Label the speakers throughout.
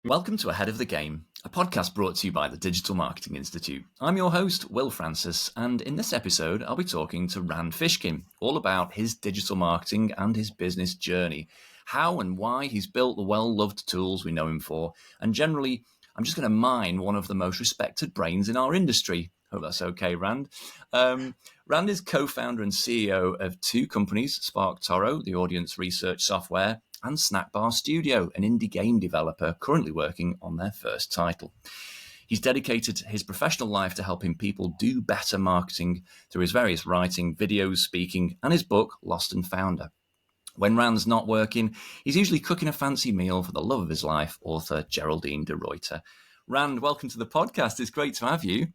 Speaker 1: Welcome to Ahead of the Game, a podcast brought to you by the Digital Marketing Institute. I'm your host, Will Francis, and in this episode, I'll be talking to Rand Fishkin all about his digital marketing and his business journey, how and why he's built the well-loved tools we know him for, and generally, I'm just going to mine one of the most respected brains in our industry. Hope that's okay, Rand. Rand is co-founder and CEO of two companies, SparkToro, the audience research software, and Snackbar Studio, an indie game developer currently working on their first title. He's dedicated his professional life to helping people do better marketing through his various writing, videos, speaking, and his book, Lost and Founder. When Rand's not working, he's usually cooking a fancy meal for the love of his life, author Geraldine de Ruyter. Rand, welcome to the podcast. It's great to have you.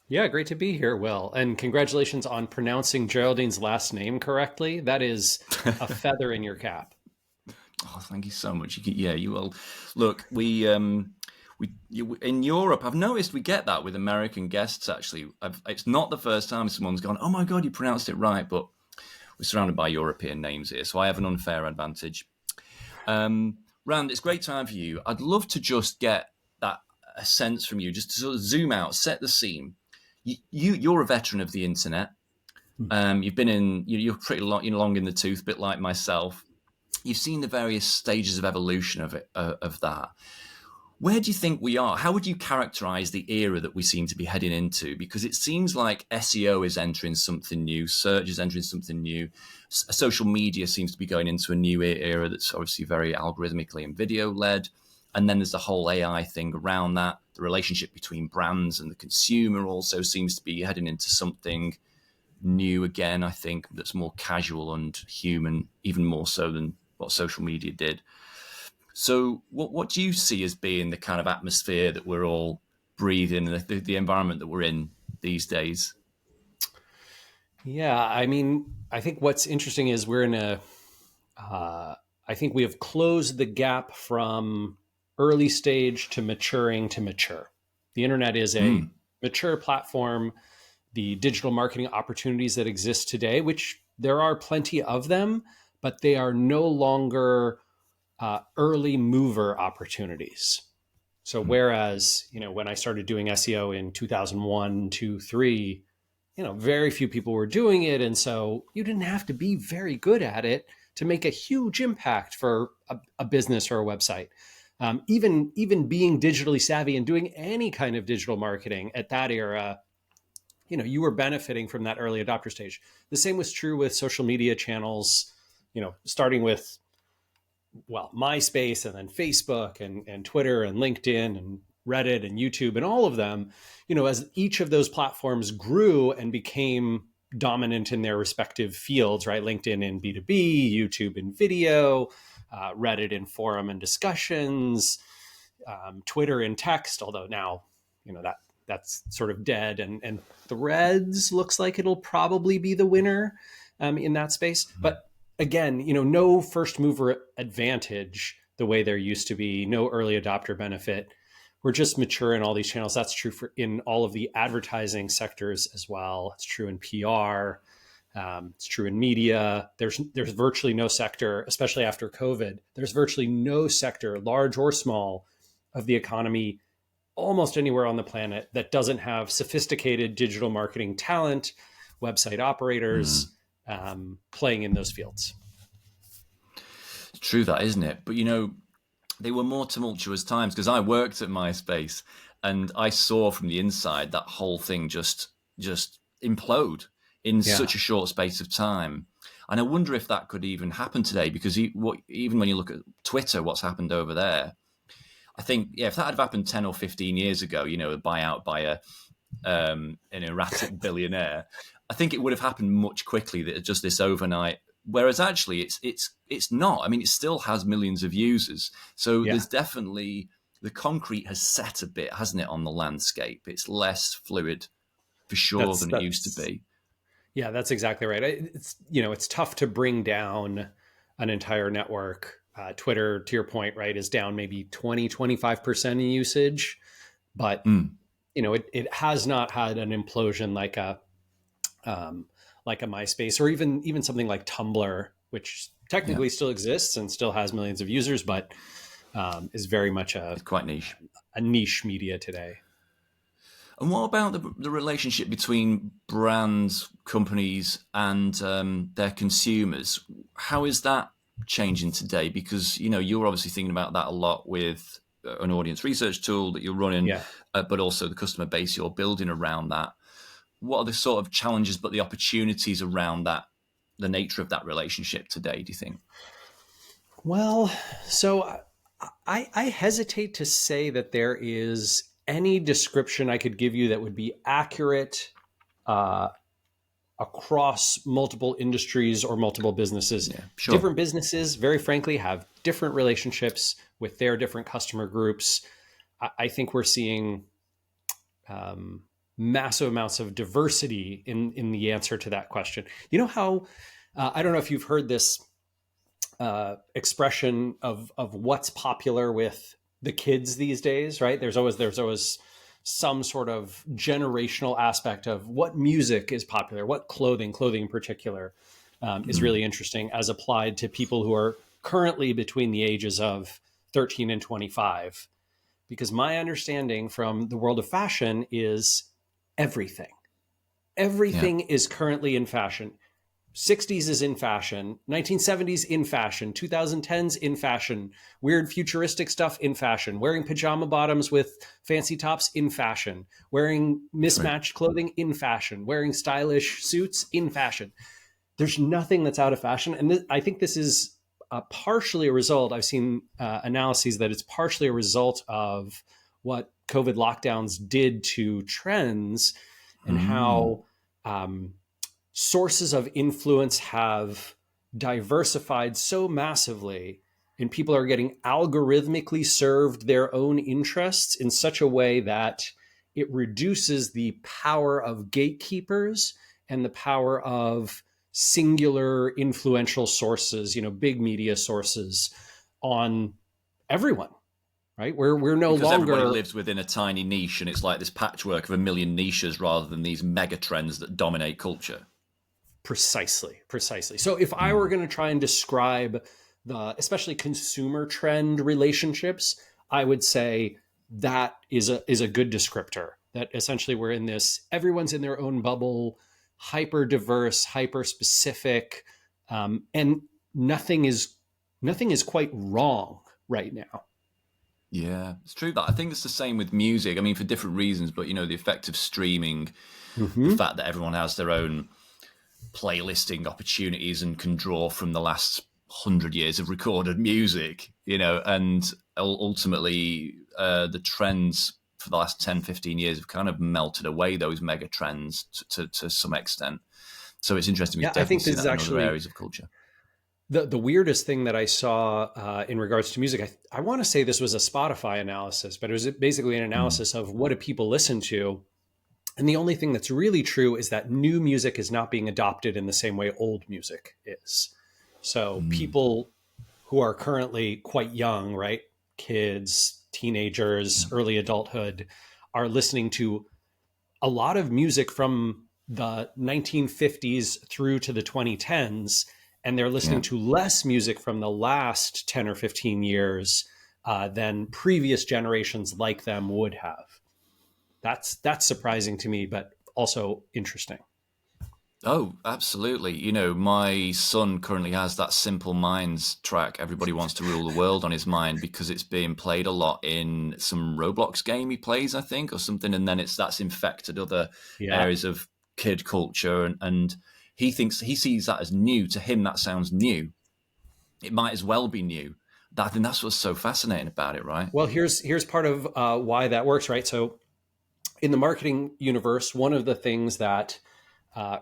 Speaker 2: Yeah, great to be here, Will. And congratulations on pronouncing Geraldine's last name correctly. That is a feather in your cap.
Speaker 1: Oh, thank you so much. You will. Look, we in Europe, I've noticed we get that with American guests. Actually, it's not the first time someone's gone, "Oh my God, you pronounced it right," but we're surrounded by European names here, so I have an unfair advantage. Rand, it's a great time for you. I'd love to just get a sense from you, just to sort of zoom out, set the scene. You're a veteran of the internet. You've been you're pretty long in the tooth, a bit like myself. You've seen the various stages of evolution of it, of that. Where do you think we are? How would you characterize the era that we seem to be heading into? Because it seems like SEO is entering something new, search is entering something new, social media seems to be going into a new era that's obviously very algorithmically and video led. And then there's the whole AI thing around that. The relationship between brands and the consumer also seems to be heading into something new again, I think, that's more casual and human, even more so than what social media did. So what do you see as being the kind of atmosphere that we're all breathing, the environment that we're in these days?
Speaker 2: Yeah, I mean, I think what's interesting is we're in I think we have closed the gap from early stage to maturing to mature. The internet is a mature platform. The digital marketing opportunities that exist today, which there are plenty of them, but they are no longer early mover opportunities. So whereas, when I started doing SEO in 2001, 2, 3, very few people were doing it. And so you didn't have to be very good at it to make a huge impact for a business or a website. Even being digitally savvy and doing any kind of digital marketing at that era, you were benefiting from that early adopter stage. The same was true with social media channels, starting with, MySpace and then Facebook and Twitter and LinkedIn and Reddit and YouTube and all of them, as each of those platforms grew and became dominant in their respective fields, right? LinkedIn in B2B, YouTube in video, Reddit in forum and discussions, Twitter in text, although now, that's sort of dead, and Threads looks like it'll probably be the winner in that space. But again, no first mover advantage the way there used to be, no early adopter benefit. We're just mature in all these channels. That's true in all of the advertising sectors as well. It's true in PR. It's true in media. There's virtually no sector, especially after COVID. There's virtually no sector, large or small, of the economy almost anywhere on the planet that doesn't have sophisticated digital marketing talent, website operators playing in those fields.
Speaker 1: It's true that, isn't it? But, they were more tumultuous times because I worked at MySpace and I saw from the inside that whole thing just implode in such a short space of time. And I wonder if that could even happen today, because even when you look at Twitter, what's happened over there, I think, if that had happened 10 or 15 years ago, a buyout by an erratic billionaire, I think it would have happened much quickly, that just this overnight. Whereas actually it's not. I mean, it still has millions of users. So there's definitely, the concrete has set a bit, hasn't it, on the landscape? It's less fluid for sure than it used to be.
Speaker 2: Yeah, that's exactly right. It's tough to bring down an entire network. Twitter, to your point, right, is down maybe 20-25% in usage, but it has not had an implosion like a MySpace, or even something like Tumblr, which technically still exists and still has millions of users, but is very much
Speaker 1: It's quite niche.
Speaker 2: a niche media today.
Speaker 1: And what about the relationship between brands, companies, and their consumers? How is that changing today? Because you're obviously thinking about that a lot with an audience research tool that you're running,
Speaker 2: Yeah.
Speaker 1: but also the customer base you're building around that. What are the sort of challenges, but the opportunities around that, the nature of that relationship today? Do you think?
Speaker 2: Well, so I hesitate to say that there is any description I could give you that would be accurate uh, across multiple industries or multiple businesses.
Speaker 1: Yeah, sure.
Speaker 2: Different businesses, very frankly, have different relationships with their different customer groups. I think we're seeing massive amounts of diversity in the answer to that question. You know how I don't know if you've heard this expression of what's popular with the kids these days, right? There's always some sort of generational aspect of what music is popular, what clothing in particular is really interesting as applied to people who are currently between the ages of 13 and 25. Because my understanding from the world of fashion is everything.
Speaker 1: Yeah,
Speaker 2: Everything is currently in fashion. 60s is in fashion, 1970s in fashion, 2010s in fashion, weird futuristic stuff in fashion, wearing pajama bottoms with fancy tops in fashion, wearing
Speaker 1: true.
Speaker 2: mismatched clothing in fashion, wearing stylish suits in fashion. There's nothing that's out of fashion. And I think this is partially a result. I've seen analyses that it's partially a result of what COVID lockdowns did to trends and
Speaker 1: Mm,
Speaker 2: how sources of influence have diversified so massively, and people are getting algorithmically served their own interests in such a way that it reduces the power of gatekeepers and the power of singular influential sources, big media sources on everyone, right? We're no
Speaker 1: because everybody
Speaker 2: longer
Speaker 1: lives within a tiny niche, and it's like this patchwork of a million niches rather than these mega trends that dominate culture.
Speaker 2: precisely. So if I were
Speaker 1: Mm,
Speaker 2: going to try and describe the especially consumer trend relationships, I would say that is a good descriptor. That essentially we're in this, everyone's in their own bubble, hyper diverse, hyper specific, and nothing is nothing is quite wrong right now.
Speaker 1: yeah, it's true that I think it's the same with music. I mean, for different reasons, but the effect of streaming, the
Speaker 2: Mm-hmm.
Speaker 1: fact that everyone has their own playlisting opportunities and can draw from the last 100 years of recorded music, and ultimately the trends for the last 10, 15 years have kind of melted away those mega trends to some extent. So it's interesting. We
Speaker 2: Yeah, I
Speaker 1: definitely
Speaker 2: think
Speaker 1: see
Speaker 2: this is
Speaker 1: that in other
Speaker 2: actually
Speaker 1: areas of culture.
Speaker 2: the weirdest thing that I saw in regards to music. I want to say this was a Spotify analysis, but it was basically an
Speaker 1: Mm,
Speaker 2: analysis of what do people listen to. And the only thing that's really true is that new music is not being adopted in the same way old music is. So
Speaker 1: mm,
Speaker 2: people who are currently quite young, right? Kids, teenagers,
Speaker 1: yeah,
Speaker 2: early adulthood are listening to a lot of music from the 1950s through to the 2010s, and they're
Speaker 1: yeah.
Speaker 2: listening to less music from the last 10 or 15 years than previous generations like them would have. That's surprising to me, but also interesting.
Speaker 1: Oh, absolutely. My son currently has that Simple Minds track, Everybody Wants to Rule the World, on his mind because it's being played a lot in some Roblox game he plays, I think, or something. And then that's infected other
Speaker 2: Yeah.
Speaker 1: areas of kid culture. And he sees that as new. To him, that sounds new. It might as well be new. I think that's what's so fascinating about it, right?
Speaker 2: Well, here's part of why that works, right? So in the marketing universe, one of the things that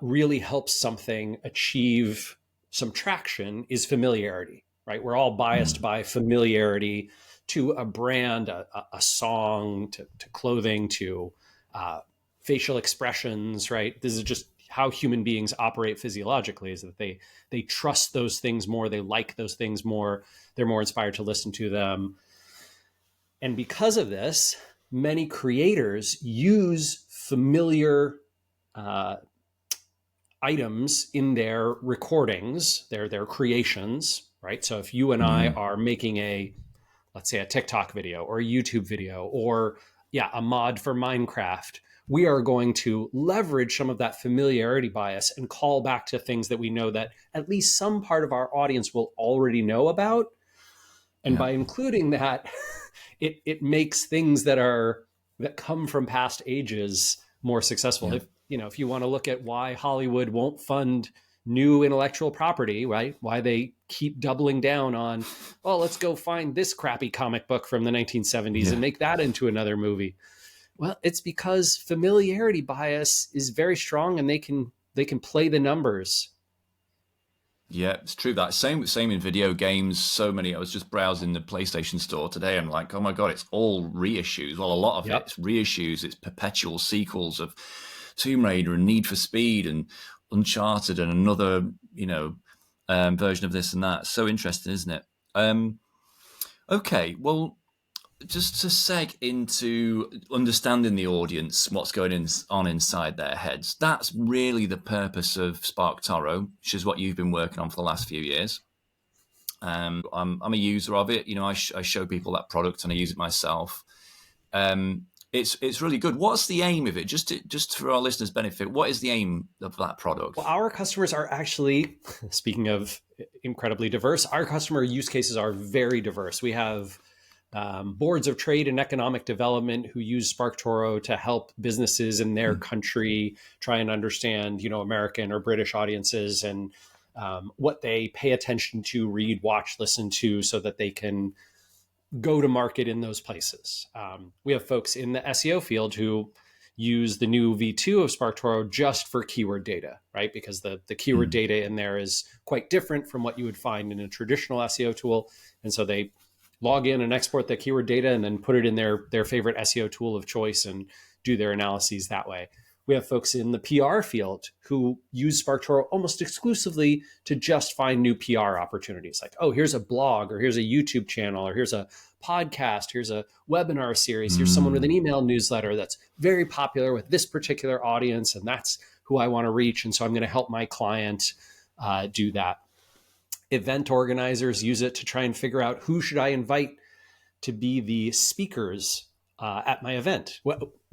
Speaker 2: really helps something achieve some traction is familiarity, right? We're all biased
Speaker 1: Mm,
Speaker 2: by familiarity to a brand, a song, to clothing, to uh, facial expressions, right? This is just how human beings operate physiologically, is that they trust those things more, they like those things more, they're more inspired to listen to them. And because of this, many creators use familiar uh, items in their recordings, their creations, right? So if you and I
Speaker 1: mm,
Speaker 2: are making let's say a TikTok video or a YouTube video or a mod for Minecraft, we are going to leverage some of that familiarity bias and call back to things that we know that at least some part of our audience will already know about. And
Speaker 1: Yeah.
Speaker 2: by including that, it makes things that come from past ages more successful.
Speaker 1: Yeah.
Speaker 2: If you want to look at why Hollywood won't fund new intellectual property, right? Why they keep doubling down on, oh, let's go find this crappy comic book from the 1970s and make that into another movie. Well, it's because familiarity bias is very strong, and they can play the numbers.
Speaker 1: Yeah, it's true. That same in video games. So many. I was just browsing the PlayStation Store today, and like, oh my god, it's all reissues. Well, a lot of it's reissues. It's perpetual sequels of Tomb Raider and Need for Speed and Uncharted and another, version of this and that. So interesting, isn't it? Okay, well, just to seg into understanding the audience, what's going on inside their heads. That's really the purpose of SparkToro, which is what you've been working on for the last few years. I'm a user of it. I show people that product and I use it myself. It's really good. What's the aim of it? Just for our listeners' benefit, what is the aim of that product?
Speaker 2: Well, our customers are actually, speaking of incredibly diverse, our customer use cases are very diverse. We have boards of trade and economic development who use SparkToro to help businesses in their country try and understand, American or British audiences and what they pay attention to, read, watch, listen to, so that they can go to market in those places. We have folks in the SEO field who use the new V2 of SparkToro just for keyword data, right? Because the keyword data in there is quite different from what you would find in a traditional SEO tool. And so they log in and export the keyword data and then put it in their favorite SEO tool of choice and do their analyses that way. We have folks in the PR field who use SparkToro almost exclusively to just find new PR opportunities. Like, oh, here's a blog, or here's a YouTube channel, or here's a podcast, here's a webinar series, here's someone with an email newsletter that's very popular with this particular audience, and that's who I want to reach. And so I'm going to help my client do that. Event organizers use it to try and figure out who should I invite to be the speakers at my event.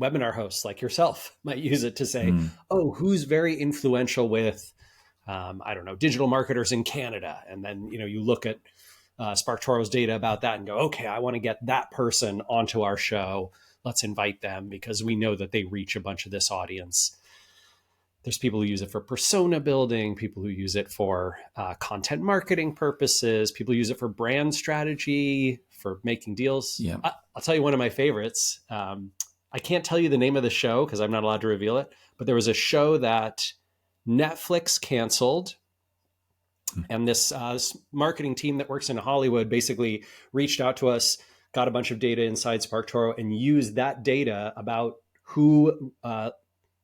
Speaker 2: Webinar hosts like yourself might use it to say, oh, who's very influential with, digital marketers in Canada. And then, you look at SparkToro's data about that and go, okay, I want to get that person onto our show. Let's invite them because we know that they reach a bunch of this audience. There's people who use it for persona building, people who use it for content marketing purposes, people use it for brand strategy, for making deals.
Speaker 1: Yeah.
Speaker 2: I'll tell you one of my favorites. I can't tell you the name of the show because I'm not allowed to reveal it, but there was a show that Netflix canceled. And this marketing team that works in Hollywood basically reached out to us, got a bunch of data inside SparkToro, and used that data about who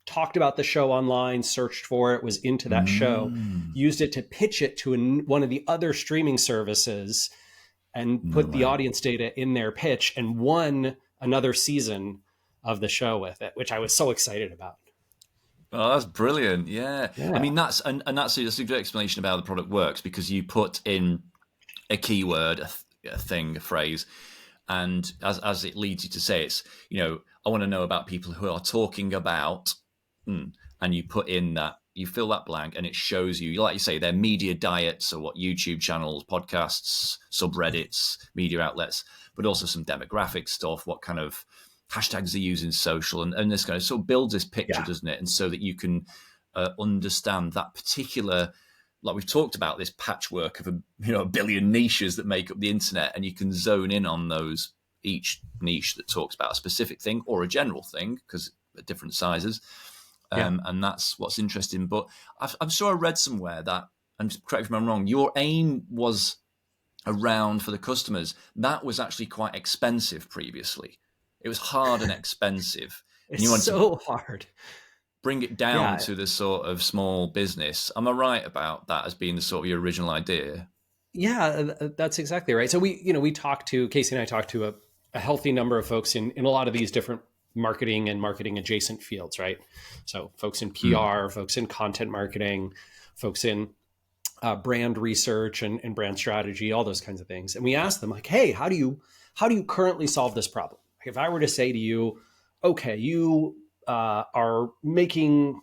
Speaker 2: talked about the show online, searched for it, was into that show, used it to pitch it to one of the other streaming services and put the audience data in their pitch and won another season of the show with it, which I was so excited about.
Speaker 1: Oh, that's brilliant. Yeah. I mean, that's a good explanation about how the product works, because you put in a keyword, a thing, a phrase, and as it leads you to say, it's, I want to know about people who are talking about, and you put in that, you fill that blank, and it shows you, like you say, their media diets, or what YouTube channels, podcasts, subreddits, media outlets, but also some demographic stuff, what kind of hashtags they use in social, and this kind of sort of builds this picture, doesn't it? And so that you can understand that particular, like we've talked about, this patchwork of a billion niches that make up the internet, and you can zone in on those, each niche that talks about a specific thing or a general thing, because at different sizes. And that's what's interesting. But I'm sure I read somewhere that, and correct me if I'm wrong, your aim was around, for the customers, that was actually quite expensive previously. It was hard and expensive.
Speaker 2: It's and so hard.
Speaker 1: Bring it down to the sort of small business. Am I right about that as being the sort of your original idea?
Speaker 2: Yeah, that's exactly right. So we talked to, Casey and I talked to a healthy number of folks in a lot of these different marketing and marketing adjacent fields, right? So folks in PR, folks in content marketing, folks in brand research and brand strategy, all those kinds of things. And we asked them like, hey, how do you currently solve this problem? If I were to say to you, okay, you are making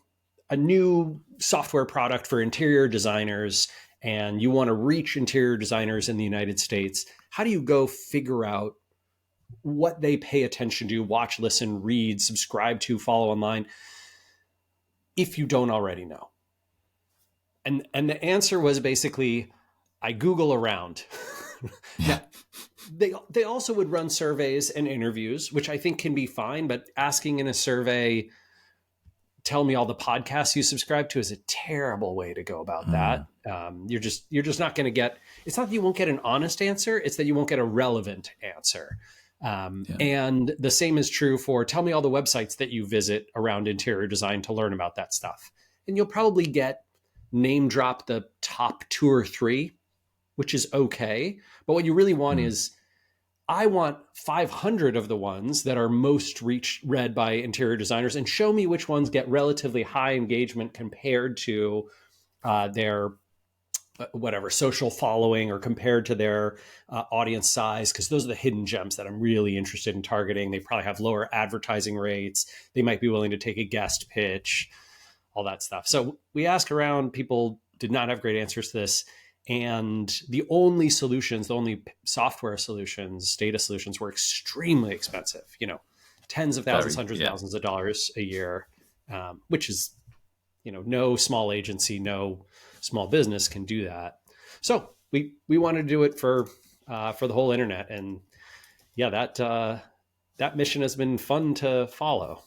Speaker 2: a new software product for interior designers and you want to reach interior designers in the United States, how do you go figure out what they pay attention to, watch, listen, read, subscribe to, follow online, if you don't already know? And the answer was basically, I Google around. Now, they also would run surveys and interviews, which I think can be fine, but asking in a survey, tell me all the podcasts you subscribe to, is a terrible way to go about that. You're just not going to get, it's not that you won't get an honest answer, it's that you won't get a relevant answer. And the same is true for tell me all the websites that you visit around interior design to learn about that stuff. And you'll probably get name drop the top 2 or 3, which is okay. But what you really want is, I want 500 of the ones that are most read by interior designers, and show me which ones get relatively high engagement compared to their whatever social following or compared to their audience size, because those are the hidden gems that I'm really interested in targeting. They probably have lower advertising rates. They might be willing to take a guest pitch, all that stuff. So we asked around, people did not have great answers to this. And the only solutions, the only software solutions, data solutions were extremely expensive, tens of thousands, hundreds of thousands of dollars a year, which is, no small agency, no small business can do that. So we wanted to do it for the whole internet. And yeah, that mission has been fun to follow.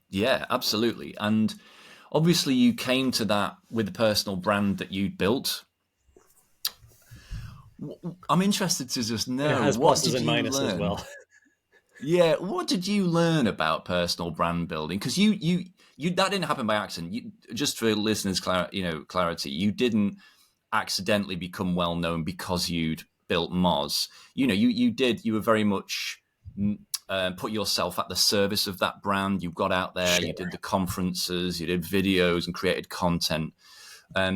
Speaker 1: Yeah, absolutely. And obviously you came to that with a personal brand that you built. I'm interested to just know,
Speaker 2: it has pluses and minuses as well.
Speaker 1: Yeah, what did you learn about personal brand building? Because you that didn't happen by accident. Just for listeners' clarity, you didn't accidentally become well known because you'd built Moz. You were very much put yourself at the service of that brand. You got out there, You did the conferences, you did videos and created content.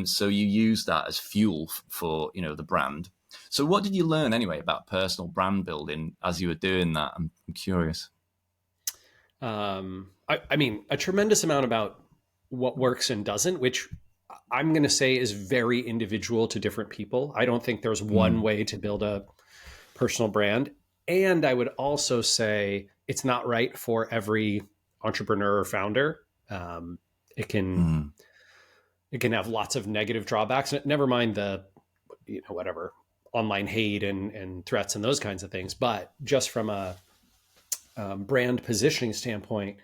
Speaker 1: So you used that as fuel for the brand. So what did you learn anyway about personal brand building as you were doing that? I'm curious.
Speaker 2: I mean, a tremendous amount about what works and doesn't, which I'm going to say is very individual to different people. I don't think there's one way to build a personal brand. And I would also say it's not right for every entrepreneur or founder. It can have lots of negative drawbacks. Never mind the, whatever, online hate and threats and those kinds of things. But just from a brand positioning standpoint,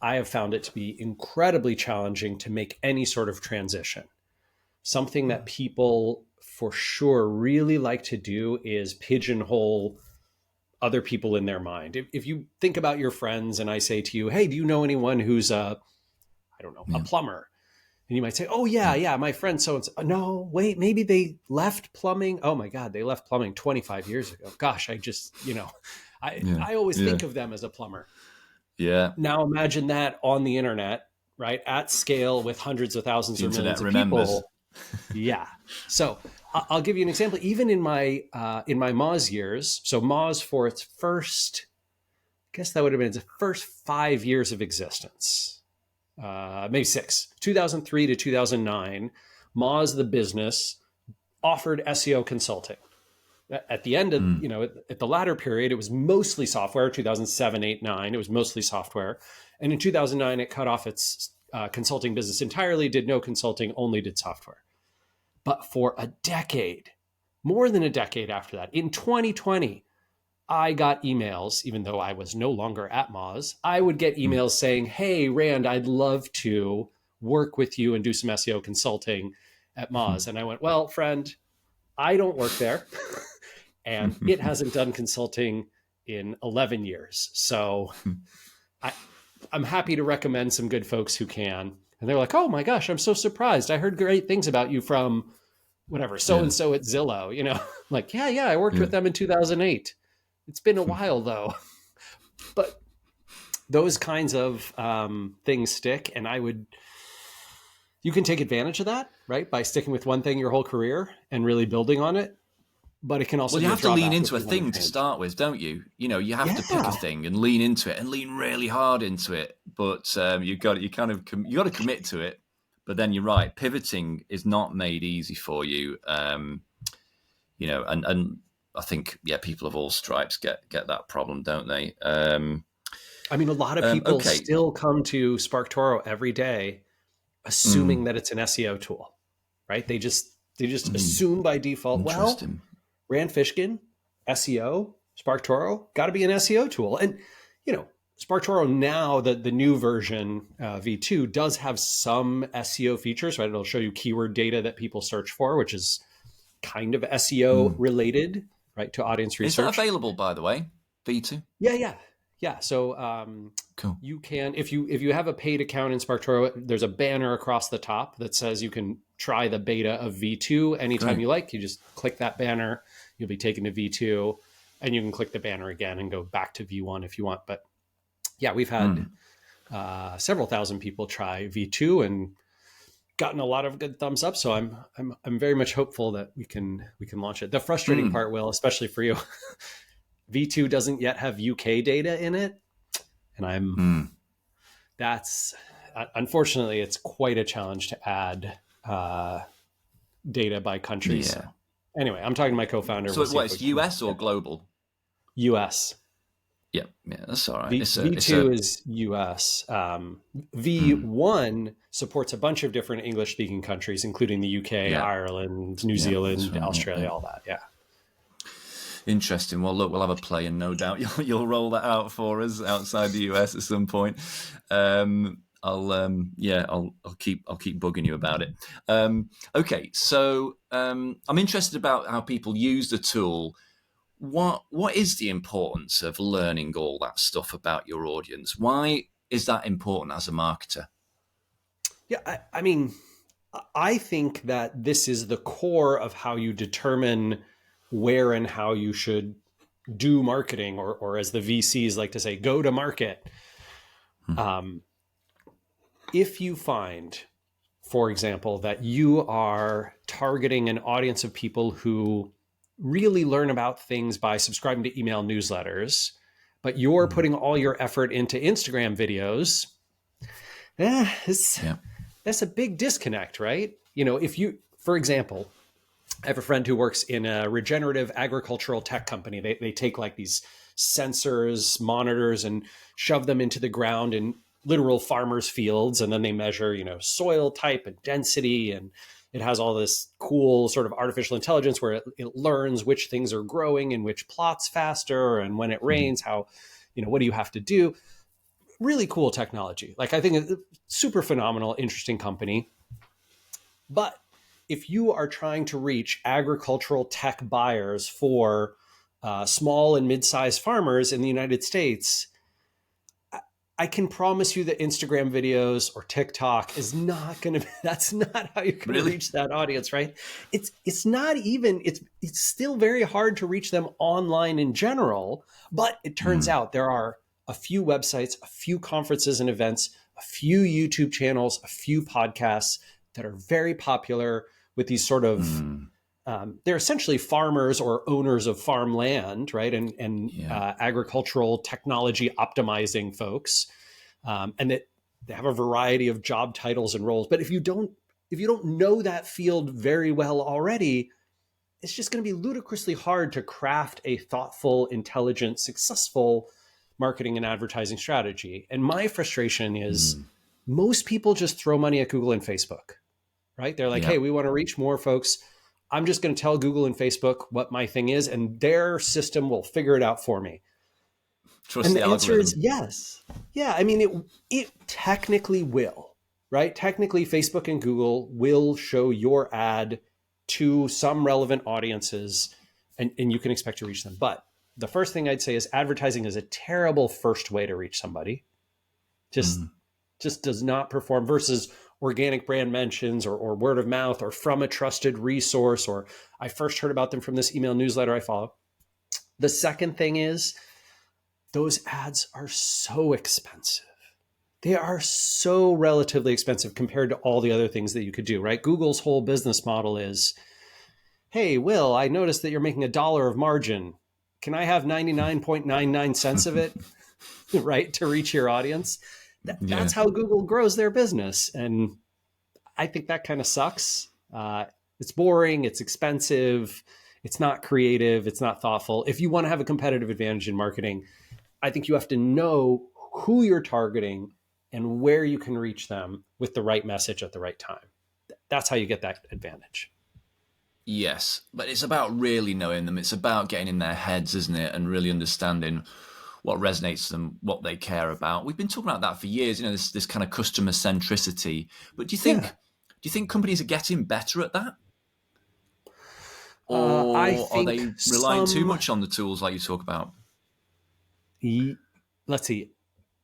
Speaker 2: I have found it to be incredibly challenging to make any sort of transition. Something that people for sure really like to do is pigeonhole other people in their mind. If you think about your friends and I say to you, hey, do you know anyone who's a plumber? And you might say, oh yeah, my friend so-and-so. No, wait, maybe they left plumbing. Oh my God, they left plumbing 25 years ago. Gosh, I just, I always think of them as a plumber.
Speaker 1: Yeah.
Speaker 2: Now imagine that on the internet, right? At scale with hundreds of thousands or millions of people. Yeah. So I'll give you an example. Even in my Moz years, so Moz for its first, I guess that would have been its first 5 years of existence, maybe 6, 2003 to 2009, Moz, the business, offered SEO consulting. At the end of, at the latter period, it was mostly software, 2007, 8, 9, it was mostly software. And in 2009, it cut off its consulting business entirely, did no consulting, only did software. But for a decade, more than a decade after that, in 2020, I got emails, even though I was no longer at Moz, I would get emails saying, hey, Rand, I'd love to work with you and do some SEO consulting at Moz. And I went, well, friend, I don't work there. And it hasn't done consulting in 11 years. So I'm happy to recommend some good folks who can. And they're like, oh my gosh, I'm so surprised. I heard great things about you from whatever, so-and-so at Zillow, like, yeah, I worked with them in 2008. It's been a while though. But those kinds of things stick. And you can take advantage of that. right? By sticking with one thing your whole career and really building on it. But it can also
Speaker 1: Well,
Speaker 2: be
Speaker 1: you
Speaker 2: a
Speaker 1: have to lean
Speaker 2: drawback if
Speaker 1: into a
Speaker 2: you want
Speaker 1: thing
Speaker 2: to
Speaker 1: to
Speaker 2: change.
Speaker 1: start with, don't you? You have to pick a
Speaker 2: Yeah.
Speaker 1: thing and lean into it and lean really hard into it. But you got to commit to it. But then you're right, pivoting is not made easy for you. And I think people of all stripes get that problem, don't they?
Speaker 2: I mean, a lot of people
Speaker 1: Okay.
Speaker 2: still come to SparkToro every day assuming
Speaker 1: Mm,
Speaker 2: that it's an SEO tool, right? They just assume by default, well,
Speaker 1: interesting.
Speaker 2: Rand Fishkin, SEO, SparkToro, got to be an SEO tool. And, SparkToro now, the new version, V2, does have some SEO features, right? It'll show you keyword data that people search for, which is kind of SEO
Speaker 1: Mm.
Speaker 2: related, right, to audience
Speaker 1: Is that
Speaker 2: research.
Speaker 1: available, by the way? V2?
Speaker 2: Yeah. So
Speaker 1: Cool.
Speaker 2: you can, if you have a paid account in SparkToro, there's a banner across the top that says you can try the beta of V2 anytime
Speaker 1: Great.
Speaker 2: you like. You just click that banner, you'll be taken to V2, and you can click the banner again and go back to V1 if you want. But yeah, we've had
Speaker 1: Mm.
Speaker 2: several thousand people try V2 and gotten a lot of good thumbs up. So I'm very much hopeful that we can launch it. The frustrating
Speaker 1: Mm.
Speaker 2: part, Will, especially for you, V2 doesn't yet have UK data in it, and
Speaker 1: Mm.
Speaker 2: that's unfortunately it's quite a challenge to add data by country. So
Speaker 1: Yeah.
Speaker 2: anyway, I'm talking to my co-founder.
Speaker 1: So
Speaker 2: We'll see if we
Speaker 1: it's
Speaker 2: can
Speaker 1: US or
Speaker 2: get
Speaker 1: global?
Speaker 2: US.
Speaker 1: Yeah, that's all right.
Speaker 2: V2 is US.
Speaker 1: Mm,
Speaker 2: V1 supports a bunch of different English speaking countries, including the UK,
Speaker 1: yeah,
Speaker 2: Ireland, New
Speaker 1: yeah, that's
Speaker 2: Zealand,
Speaker 1: right.
Speaker 2: Australia,
Speaker 1: Yeah.
Speaker 2: all that. Yeah.
Speaker 1: Interesting. Well, look, we'll have a play, and no doubt you'll roll that out for us outside the US at some point. I'll keep bugging you about it. Okay, so I'm interested about how people use the tool. What is the importance of learning all that stuff about your audience? Why is that important as a marketer?
Speaker 2: Yeah. I mean, I think that this is the core of how you determine where and how you should do marketing, or as the VCs like to say, go to market.
Speaker 1: Hmm.
Speaker 2: If you find, for example, that you are targeting an audience of people who really learn about things by subscribing to email newsletters, but you're
Speaker 1: Hmm.
Speaker 2: putting all your effort into Instagram videos,
Speaker 1: Yeah.
Speaker 2: that's a big disconnect, right? If you, for example, I have a friend who works in a regenerative agricultural tech company. They take like these sensors, monitors, and shove them into the ground in literal farmers' fields, and then they measure, soil type and density, and it has all this cool sort of artificial intelligence where it learns which things are growing in which plots faster, and when it
Speaker 1: Hmm.
Speaker 2: rains, how, what do you have to do? Really cool technology. Like, I think it's super phenomenal, interesting company. But if you are trying to reach agricultural tech buyers for small and mid-sized farmers in the United States, I can promise you that Instagram videos or TikTok is not going to. That's not how you're going to
Speaker 1: Really?
Speaker 2: reach that audience, right? It's not even. It's still very hard to reach them online in general. But it turns
Speaker 1: Hmm.
Speaker 2: out there are a few websites, a few conferences and events, a few YouTube channels, a few podcasts that are very popular with these sort of
Speaker 1: Hmm.
Speaker 2: they're essentially farmers or owners of farmland, right? And
Speaker 1: Yeah.
Speaker 2: agricultural technology optimizing folks, and that they have a variety of job titles and roles. But if you don't know that field very well already, it's just going to be ludicrously hard to craft a thoughtful, intelligent, successful marketing and advertising strategy. And my frustration is
Speaker 1: Hmm.
Speaker 2: most people just throw money at Google and Facebook, right? They're like,
Speaker 1: Yeah.
Speaker 2: hey, we want to reach more folks. I'm just going to tell Google and Facebook what my thing is, and their system will figure it out for me.
Speaker 1: Trust
Speaker 2: And
Speaker 1: the
Speaker 2: the answer is
Speaker 1: algorithm.
Speaker 2: yes. Yeah, I mean, it technically will, right? Technically, Facebook and Google will show your ad to some relevant audiences, and you can expect to reach them. But the first thing I'd say is advertising is a terrible first way to reach somebody. Just
Speaker 1: Hmm.
Speaker 2: just does not perform versus organic brand mentions, or word of mouth, or from a trusted resource, or I first heard about them from this email newsletter I follow. The second thing is those ads are so expensive. They are so relatively expensive compared to all the other things that you could do, right? Google's whole business model is, hey, Will, I noticed that you're making $1 of margin. Can I have 99.99 cents of it, right, to reach your audience?
Speaker 1: Yeah.
Speaker 2: That's how Google grows their business. And I think that kind of sucks. It's boring. It's expensive. It's not creative. It's not thoughtful. If you want to have a competitive advantage in marketing, I think you have to know who you're targeting and where you can reach them with the right message at the right time. That's how you get that advantage.
Speaker 1: Yes, but it's about really knowing them. It's about getting in their heads, isn't it? And really understanding what resonates with them, what they care about. We've been talking about that for years, this kind of customer centricity. But
Speaker 2: Yeah.
Speaker 1: do you think companies are getting better at that?
Speaker 2: I
Speaker 1: Or are
Speaker 2: think
Speaker 1: they relying too
Speaker 2: some,
Speaker 1: much on the tools like you talk about?
Speaker 2: let's see,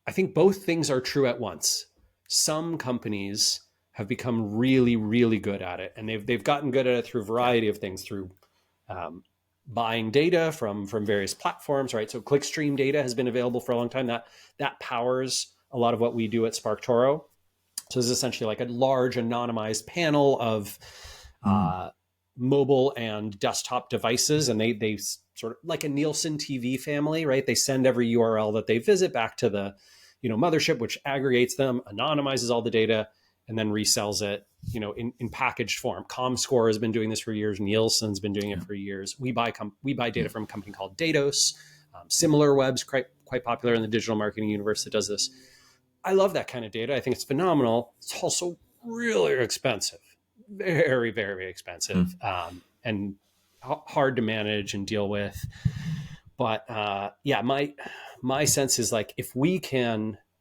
Speaker 2: I think both things are true at once. Some companies have become really, really good at it, and they've gotten good at it through a
Speaker 1: Yeah.
Speaker 2: variety of things, through buying data from various platforms, right? So clickstream data has been available for a long time. That powers a lot of what we do at SparkToro. So it's essentially like a large anonymized panel of
Speaker 1: Mm.
Speaker 2: mobile and desktop devices, and they sort of like a Nielsen TV family, right? They send every URL that they visit back to the mothership, which aggregates them, anonymizes all the data, and then resells it in packaged form. Comscore has been doing this for years. Nielsen's been doing it
Speaker 1: Yeah.
Speaker 2: for years. We buy data
Speaker 1: Yeah.
Speaker 2: from a company called Datos. SimilarWeb's quite popular in the digital marketing universe that does this. I love that kind of data. I think it's phenomenal. It's also really expensive, very, very expensive,
Speaker 1: Mm.
Speaker 2: and hard to manage and deal with. But yeah, my sense is like if we at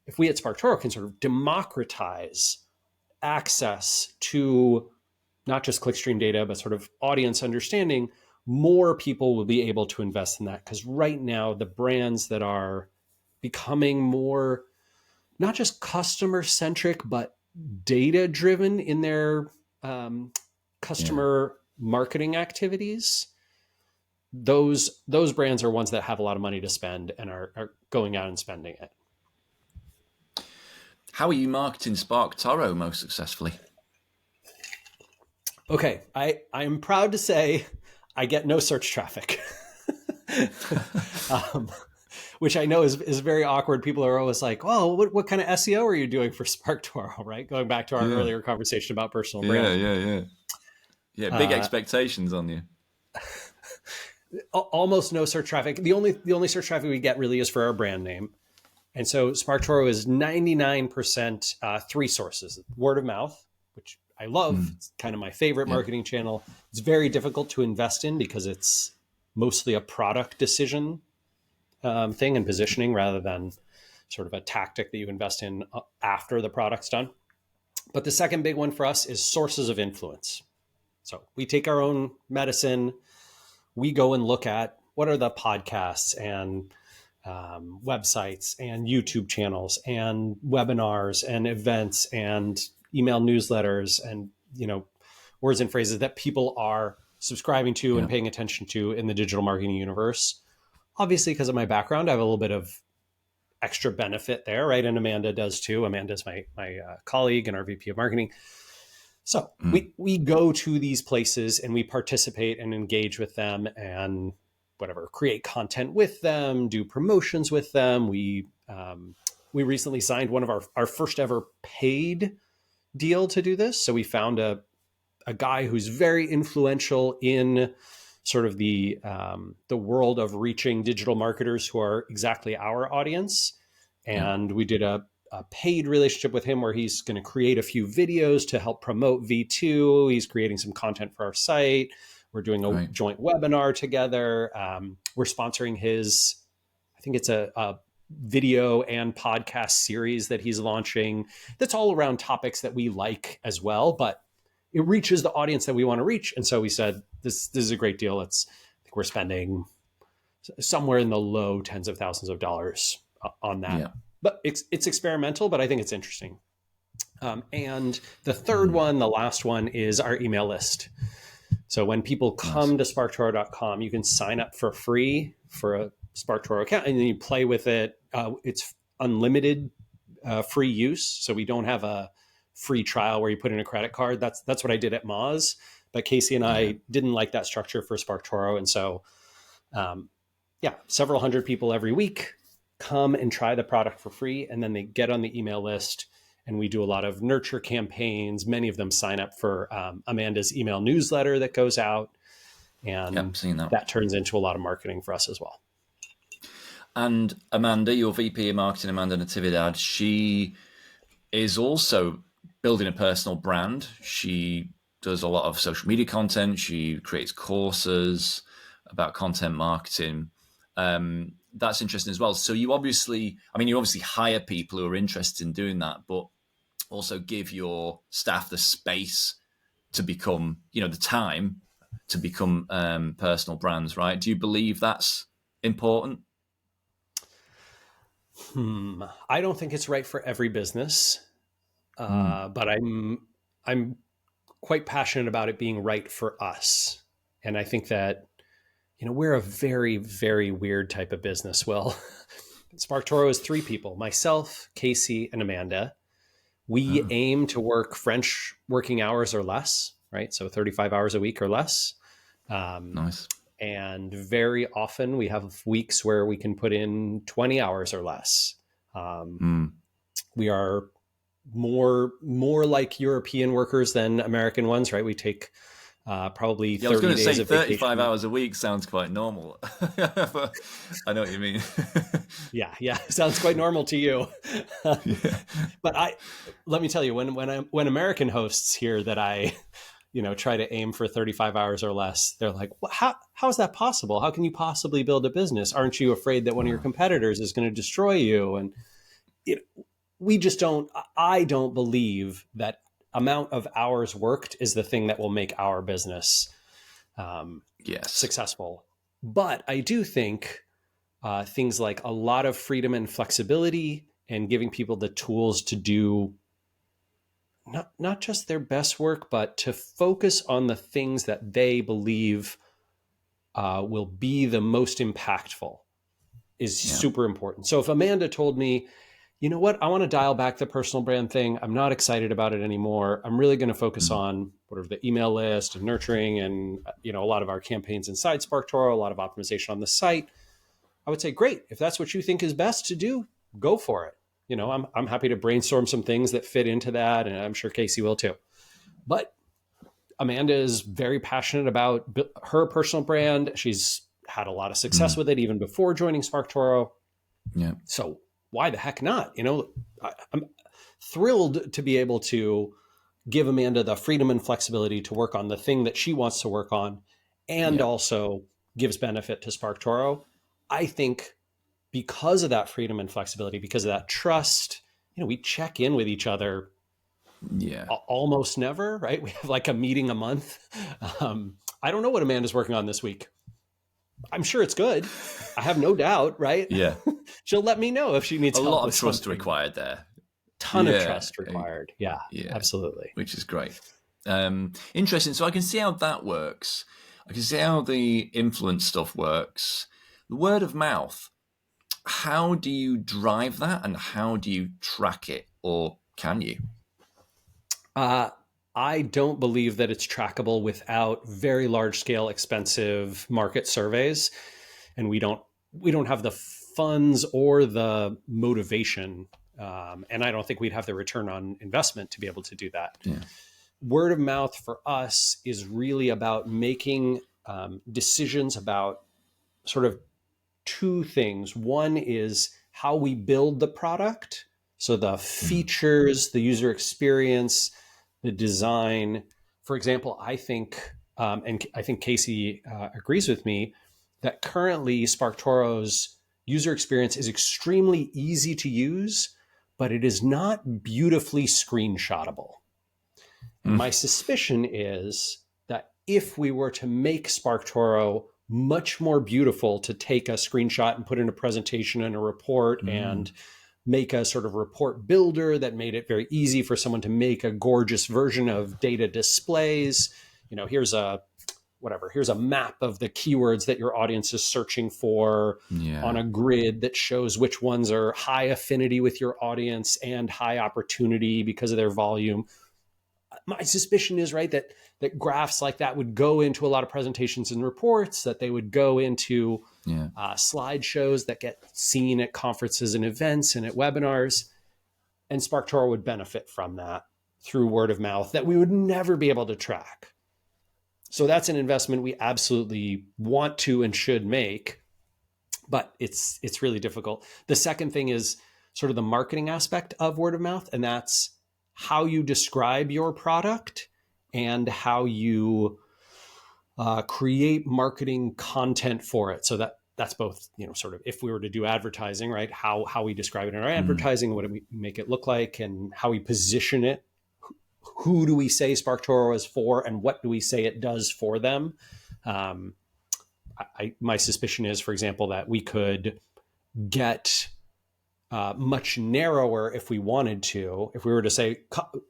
Speaker 2: SparkToro can sort of democratize access to not just clickstream data, but sort of audience understanding, more people will be able to invest in that. Because right now, the brands that are becoming more not just customer centric, but data driven in their
Speaker 1: Yeah.
Speaker 2: customer marketing activities, those brands are ones that have a lot of money to spend and are going out and spending it.
Speaker 1: How are you marketing SparkToro most successfully?
Speaker 2: Okay, I'm proud to say I get no search traffic. um, which I know is very awkward. People are always like, "Oh, what kind of SEO are you doing for SparkToro?" Right, going back to our
Speaker 1: Yeah.
Speaker 2: earlier conversation about personal
Speaker 1: Yeah.
Speaker 2: branding.
Speaker 1: Yeah. Yeah. Yeah. Big
Speaker 2: Uh,
Speaker 1: expectations on you.
Speaker 2: Almost no search traffic. The only search traffic we get really is for our brand name. And so SparkToro is 99% three sources: word of mouth, which I love.
Speaker 1: Mm.
Speaker 2: It's kind of my favorite
Speaker 1: Yeah.
Speaker 2: marketing channel. It's very difficult to invest in because it's mostly a product decision thing and positioning rather than sort of a tactic that you invest in after the product's done. But the second big one for us is sources of influence. So we take our own medicine. We go and look at what are the podcasts and websites and YouTube channels and webinars and events and email newsletters and words and phrases that people are subscribing to and
Speaker 1: Yeah.
Speaker 2: paying attention to in the digital marketing universe. Obviously, because of my background, I have a little bit of extra benefit there, right? And Amanda does too. Amanda's my colleague and our VP of marketing. So
Speaker 1: Mm.
Speaker 2: we go to these places and we participate and engage with them and whatever, create content with them, do promotions with them. We recently signed one of our first ever paid deal to do this. So we found a guy who's very influential in sort of the world of reaching digital marketers who are exactly our audience,
Speaker 1: Yeah.
Speaker 2: and we did a paid relationship with him where he's going to create a few videos to help promote V2. He's creating some content for our site. We're doing a
Speaker 1: Right.
Speaker 2: joint webinar together. We're sponsoring his, I think it's a video and podcast series that he's launching that's all around topics that we like as well, but it reaches the audience that we want to reach. And so we said, this is a great deal. I think we're spending somewhere in the low tens of thousands of dollars on that.
Speaker 1: Yeah.
Speaker 2: But it's experimental, but I think it's interesting. And the third
Speaker 1: Mm.
Speaker 2: one, the last one, is our email list. So when people come to SparkToro.com, you can sign up for free for a SparkToro account, and then you play with it. It's unlimited free use. So we don't have a free trial where you put in a credit card. That's what I did at Moz. But Casey and I didn't like that structure for SparkToro. And so, several hundred people every week come and try the product for free. And then they get on the email list. And we do a lot of nurture campaigns. Many of them sign up for Amanda's email newsletter that goes out. And
Speaker 1: seen that.
Speaker 2: That turns into a lot of marketing for us as well.
Speaker 1: And Amanda, your VP of Marketing, Amanda Natividad, she is also building a personal brand. She does a lot of social media content. She creates courses about content marketing. That's interesting as well. So you obviously hire people who are interested in doing that, but also give your staff the space to become, the time to become personal brands, right? Do you believe that's important?
Speaker 2: I don't think it's right for every business, but I'm quite passionate about it being right for us. And I think that, we're a very, very weird type of business. Well, SparkToro is 3 people, myself, Casey, and Amanda. We aim to work French working hours or less, right? So 35 hours a week or less.
Speaker 1: Nice.
Speaker 2: And very often we have weeks where we can put in 20 hours or less. We are more like European workers than American ones, right? We take probably 30 days of vacation. I was going to say
Speaker 1: 35 hours a week sounds quite normal. But I know what you mean.
Speaker 2: Yeah. Sounds quite normal to you. But let me tell you, when American hosts hear that I try to aim for 35 hours or less, they're like, well, how is that possible? How can you possibly build a business? Aren't you afraid that one of your competitors is going to destroy you? And I don't believe that amount of hours worked is the thing that will make our business successful. But I do think things like a lot of freedom and flexibility and giving people the tools to do not just their best work, but to focus on the things that they believe will be the most impactful is super important. So if Amanda told me, you know what, I want to dial back the personal brand thing, I'm not excited about it anymore, I'm really going to focus on whatever the email list and nurturing and a lot of our campaigns inside SparkToro, a lot of optimization on the site, I would say, great. If that's what you think is best to do, go for it. I'm happy to brainstorm some things that fit into that, and I'm sure Casey will too. But Amanda is very passionate about her personal brand. She's had a lot of success with it even before joining SparkToro.
Speaker 1: Yeah.
Speaker 2: So why the heck not? I'm thrilled to be able to give Amanda the freedom and flexibility to work on the thing that she wants to work on, and also gives benefit to SparkToro. I think because of that freedom and flexibility, because of that trust, we check in with each other almost never, right? We have like a meeting a month. I don't know what Amanda's working on this week. I'm sure it's good. I have no doubt, right?
Speaker 1: Yeah.
Speaker 2: She'll let me know if she needs help.
Speaker 1: A lot of trust required there.
Speaker 2: Ton of trust required. Yeah, absolutely.
Speaker 1: Which is great. Interesting. So I can see how that works. I can see how the influence stuff works. The word of mouth, how do you drive that and how do you track it, or can you?
Speaker 2: I don't believe that it's trackable without very large scale, expensive market surveys. And we don't have the funds or the motivation. And I don't think we'd have the return on investment to be able to do that.
Speaker 1: Yeah.
Speaker 2: Word of mouth for us is really about making decisions about sort of 2 things. One is how we build the product. So the features, the user experience, the design. For example, I think, and I think Casey agrees with me, that currently SparkToro's user experience is extremely easy to use, but it is not beautifully screenshotable. And my suspicion is that if we were to make SparkToro much more beautiful to take a screenshot and put in a presentation and a report and make a sort of report builder that made it very easy for someone to make a gorgeous version of data displays. Here's a whatever, here's a map of the keywords that your audience is searching for on a grid that shows which ones are high affinity with your audience and high opportunity because of their volume. My suspicion is, right, that graphs like that would go into a lot of presentations and reports, that they would go into slideshows that get seen at conferences and events and at webinars. And SparkToro would benefit from that through word of mouth that we would never be able to track. So that's an investment we absolutely want to and should make, but it's really difficult. The second thing is sort of the marketing aspect of word of mouth, and that's how you describe your product and how you create marketing content for it. So that's both, sort of if we were to do advertising, right? How we describe it in our advertising, what do we make it look like, and how we position it. Who do we say SparkToro is for, and what do we say it does for them? My suspicion is, for example, that we could get much narrower if we wanted to. If we were to say,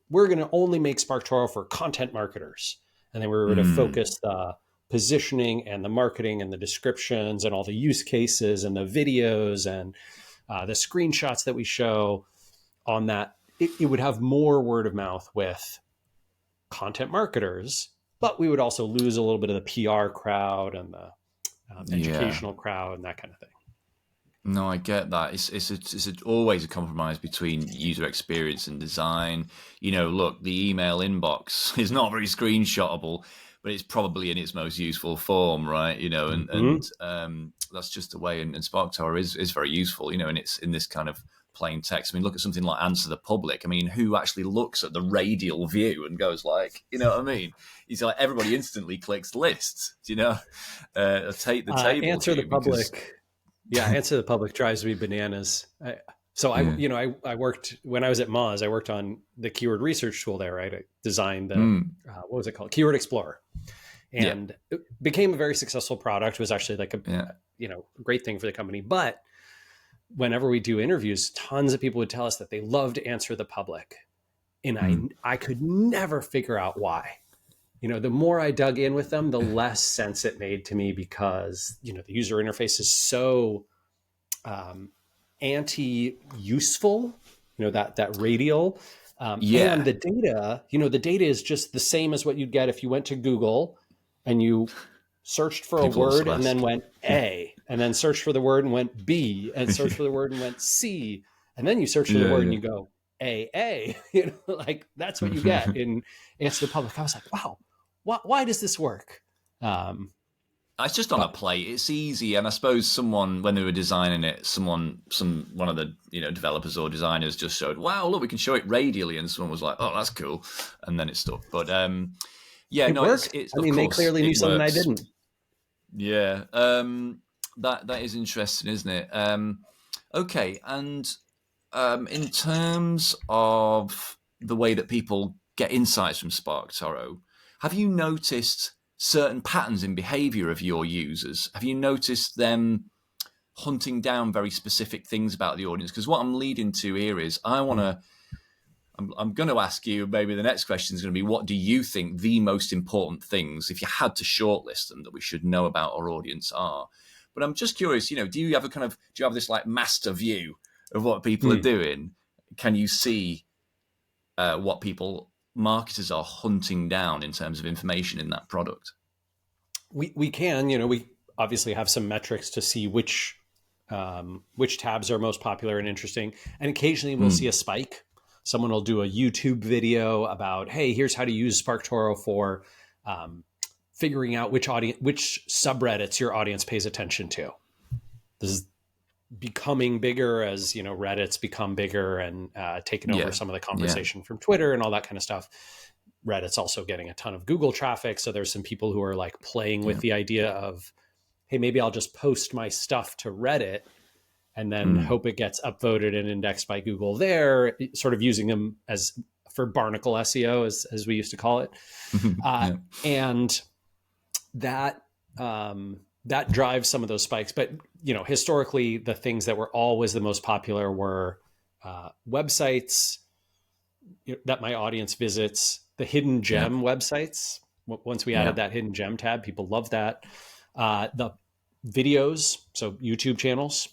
Speaker 2: we're going to only make SparkToro for content marketers, and then we were to focus the positioning and the marketing and the descriptions and all the use cases and the videos and the screenshots that we show on that, it would have more word of mouth with content marketers, but we would also lose a little bit of the PR crowd and the educational crowd and that kind of thing.
Speaker 1: No, I get that. It's always a compromise between user experience and design. Look, the email inbox is not very screenshotable, but it's probably in its most useful form, right? And that's just the way. And SparkToro is very useful, and it's in this kind of plain text. I mean, look at something like Answer the Public. I mean, who actually looks at the radial view and goes like, you know what I mean? It's like everybody instantly clicks lists, take the table.
Speaker 2: Answer the Public. Yeah, Answer the Public drives me bananas. I worked, when I was at Moz, I worked on the keyword research tool there, right? I designed the, what was it called? Keyword Explorer. And it became a very successful product. It was actually like a great thing for the company. But whenever we do interviews, tons of people would tell us that they loved Answer the Public. And I could never figure out why. The more I dug in with them, the less sense it made to me, because, the user interface is so anti-useful, that radial. And the data, the data is just the same as what you'd get if you went to Google and you searched for a word and then went A, and then searched for the word and went B, and searched for the word and went C, and then you search for the word and you go A, like that's what you get in Answer the Public. I was like, wow, why does this work?
Speaker 1: It's just on a plate. It's easy, and I suppose someone, when they were designing it, one of the developers or designers just showed, wow, look, we can show it radially, and someone was like, oh, that's cool, and then it stuck. But
Speaker 2: it worked. They clearly knew something I didn't.
Speaker 1: Yeah, that is interesting, isn't it? Okay, and in terms of the way that people get insights from SparkToro, have you noticed certain patterns in behavior of your users? Have you noticed them hunting down very specific things about the audience? Because what I'm leading to here is I'm going to ask you, maybe the next question is going to be, what do you think the most important things, if you had to shortlist them, that we should know about our audience are? But I'm just curious, do you have this like master view of what people are doing? Can you see what marketers are hunting down in terms of information in that product?
Speaker 2: We can, we obviously have some metrics to see which tabs are most popular and interesting. And occasionally we'll see a spike. Someone will do a YouTube video about, hey, here's how to use SparkToro for figuring out which subreddits your audience pays attention to. This is becoming bigger as, Reddit's become bigger and taken over some of the conversation from Twitter and all that kind of stuff. Reddit's also getting a ton of Google traffic. So there's some people who are like playing with the idea of, hey, maybe I'll just post my stuff to Reddit and then hope it gets upvoted and indexed by Google there, sort of using them for barnacle SEO, as we used to call it. And that drives some of those spikes. But, historically, the things that were always the most popular were websites that my audience visits, the hidden gem websites. Once we
Speaker 1: Yeah.
Speaker 2: added that hidden gem tab, people love that. The videos, so YouTube channels,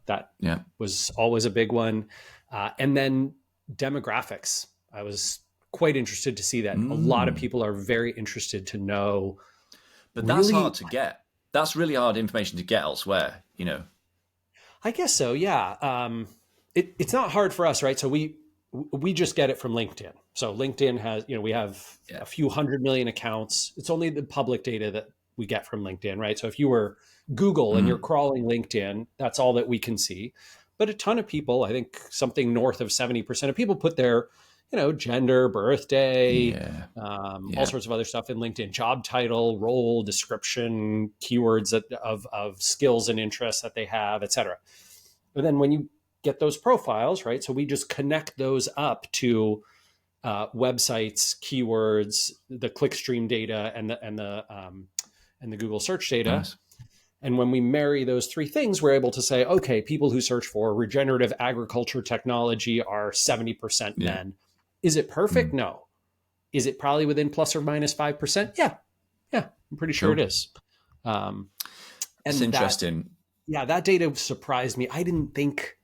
Speaker 2: that
Speaker 1: Yeah.
Speaker 2: was always a big one. And then demographics. I was quite interested to see that a lot of
Speaker 1: Mm.
Speaker 2: people are very interested to know
Speaker 1: But that's hard
Speaker 2: really.
Speaker 1: to get. That's really hard information to get elsewhere, you know.
Speaker 2: I guess so, yeah. It's not hard for us, right? So we just get it from LinkedIn. So LinkedIn has, we have
Speaker 1: Yeah.
Speaker 2: a few 100 million accounts. It's only the public data that we get from LinkedIn, right? So if you were Google and you're
Speaker 1: Mm.
Speaker 2: crawling LinkedIn, that's all that we can see. But a ton of people, I think something north of 70% of people put their, gender, birthday,
Speaker 1: Yeah.
Speaker 2: all
Speaker 1: Yeah.
Speaker 2: sorts of other stuff in LinkedIn, job title, role, description, keywords of skills and interests that they have, et cetera. But then when you get those profiles, right? So we just connect those up to websites, keywords, the clickstream data, and the Google search data.
Speaker 1: Nice.
Speaker 2: And when we marry those three things, we're able to say, okay, people who search for regenerative agriculture technology are 70%
Speaker 1: Yeah.
Speaker 2: men. Is it perfect?
Speaker 1: Mm.
Speaker 2: No. Is it probably within plus or minus 5%? Yeah. Yeah. I'm pretty sure it
Speaker 1: Cool.
Speaker 2: is. Um,
Speaker 1: It's
Speaker 2: and
Speaker 1: interesting.
Speaker 2: that data surprised me. I didn't think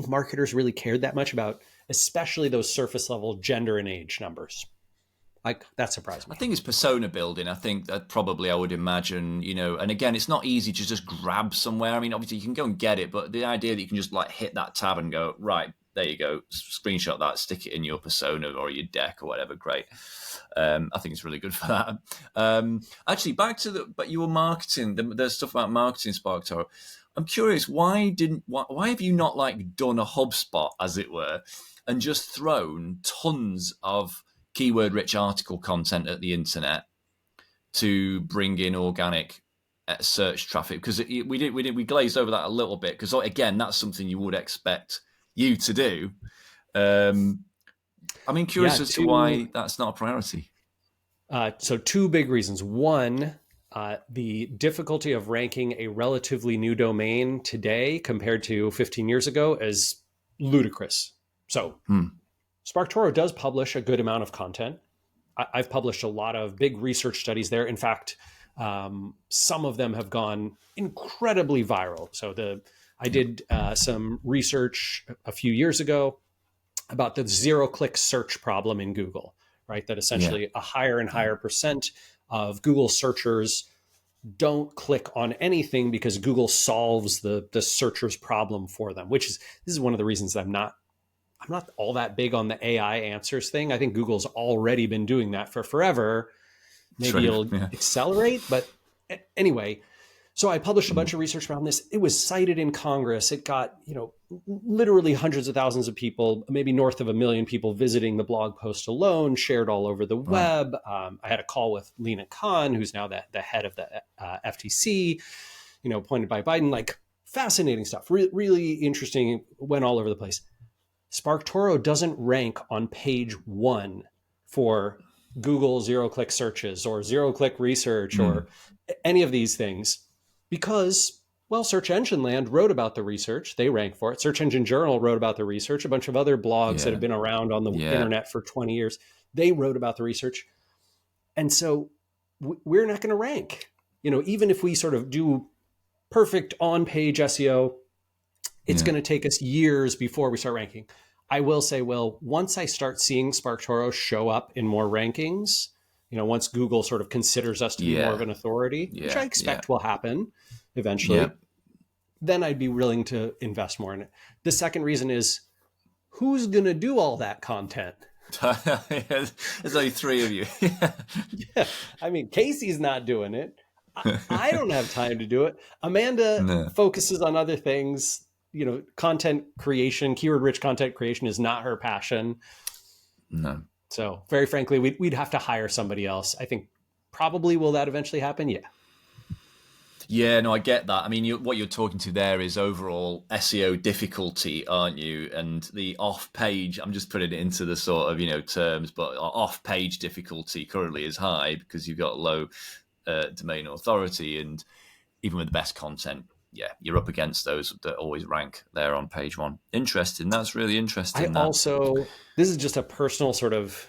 Speaker 2: marketers really cared that much about, especially those surface level gender and age numbers. Like, that surprised
Speaker 1: I
Speaker 2: me.
Speaker 1: think it's persona building. I think that probably I would imagine, you know, and again, it's not easy to just grab somewhere. I mean, obviously you can go and get it, but the idea that you can just like hit that tab and go, right, there you go, screenshot that, stick it in your persona or your deck or whatever. Great. I think it's really good for that. Actually, back to but you were marketing, the stuff about marketing, SparkToro. I'm curious, why have you not like done a HubSpot, as it were, and just thrown tons of keyword rich article content at the internet to bring in organic search traffic? Because we glazed over that a little bit, because again, that's something you would expect you to do. I mean,
Speaker 2: Yeah,
Speaker 1: curious as to why that's not a priority.
Speaker 2: so two big reasons. One, the difficulty of ranking a relatively new domain today compared to 15 years ago is ludicrous. So SparkToro does publish a good amount of content. I've published a lot of big research studies there. In fact, some of them have gone incredibly viral. So I did some research a few years ago about the zero-click search problem in Google, right? That
Speaker 1: Yeah.
Speaker 2: essentially a higher and higher percent of Google searchers don't click on anything because Google solves the searcher's problem for them. This is one of the reasons that I'm not all that big on the AI answers thing. I think Google's already been doing that for forever. Maybe
Speaker 1: True.
Speaker 2: it'll
Speaker 1: Yeah.
Speaker 2: accelerate, but anyway. So I published a bunch of research around this. It was cited in Congress. It got, literally hundreds of thousands of people, maybe north of 1 million people visiting the blog post alone, shared all over the
Speaker 1: Wow.
Speaker 2: web. I had a call with Lena Khan, who's now the head of the FTC, appointed by Biden. Like, fascinating stuff. Really interesting. Went all over the place. SparkToro doesn't rank on page 1 for Google zero-click searches or zero-click research or any of these things because, well, Search Engine Land wrote about the research. They rank for it. Search Engine Journal wrote about the research. A bunch of other blogs that
Speaker 1: Yeah.
Speaker 2: have been around on the
Speaker 1: Yeah.
Speaker 2: internet for 20 years, they wrote about the research. And so we're not going to rank. Even if we sort of do perfect on-page SEO, it's
Speaker 1: Yeah.
Speaker 2: going to take us years before we start ranking. I will say, well, once I start seeing SparkToro show up in more rankings, once Google sort of considers us to be more of an authority, which I
Speaker 1: Yeah.
Speaker 2: expect will happen eventually,
Speaker 1: Yeah.
Speaker 2: then I'd be willing to invest more in it. The second reason is, who's going to do all that content?
Speaker 1: There's only 3 of you.
Speaker 2: Yeah, I mean, Casey's not doing it. I don't have time to do it. Amanda
Speaker 1: No.
Speaker 2: focuses on other things. Content creation, keyword rich content creation is not her passion.
Speaker 1: No.
Speaker 2: So very frankly, we'd have to hire somebody else. I think probably will that eventually happen? Yeah.
Speaker 1: Yeah, no, I get that. I mean, what you're talking to there is overall SEO difficulty, aren't you? And the off-page, I'm just putting it into the sort of, terms, but off-page difficulty currently is high because you've got low domain authority. And even with the best content, yeah, you're up against those that always rank there on page 1. Interesting. That's really interesting.
Speaker 2: This is just a personal sort of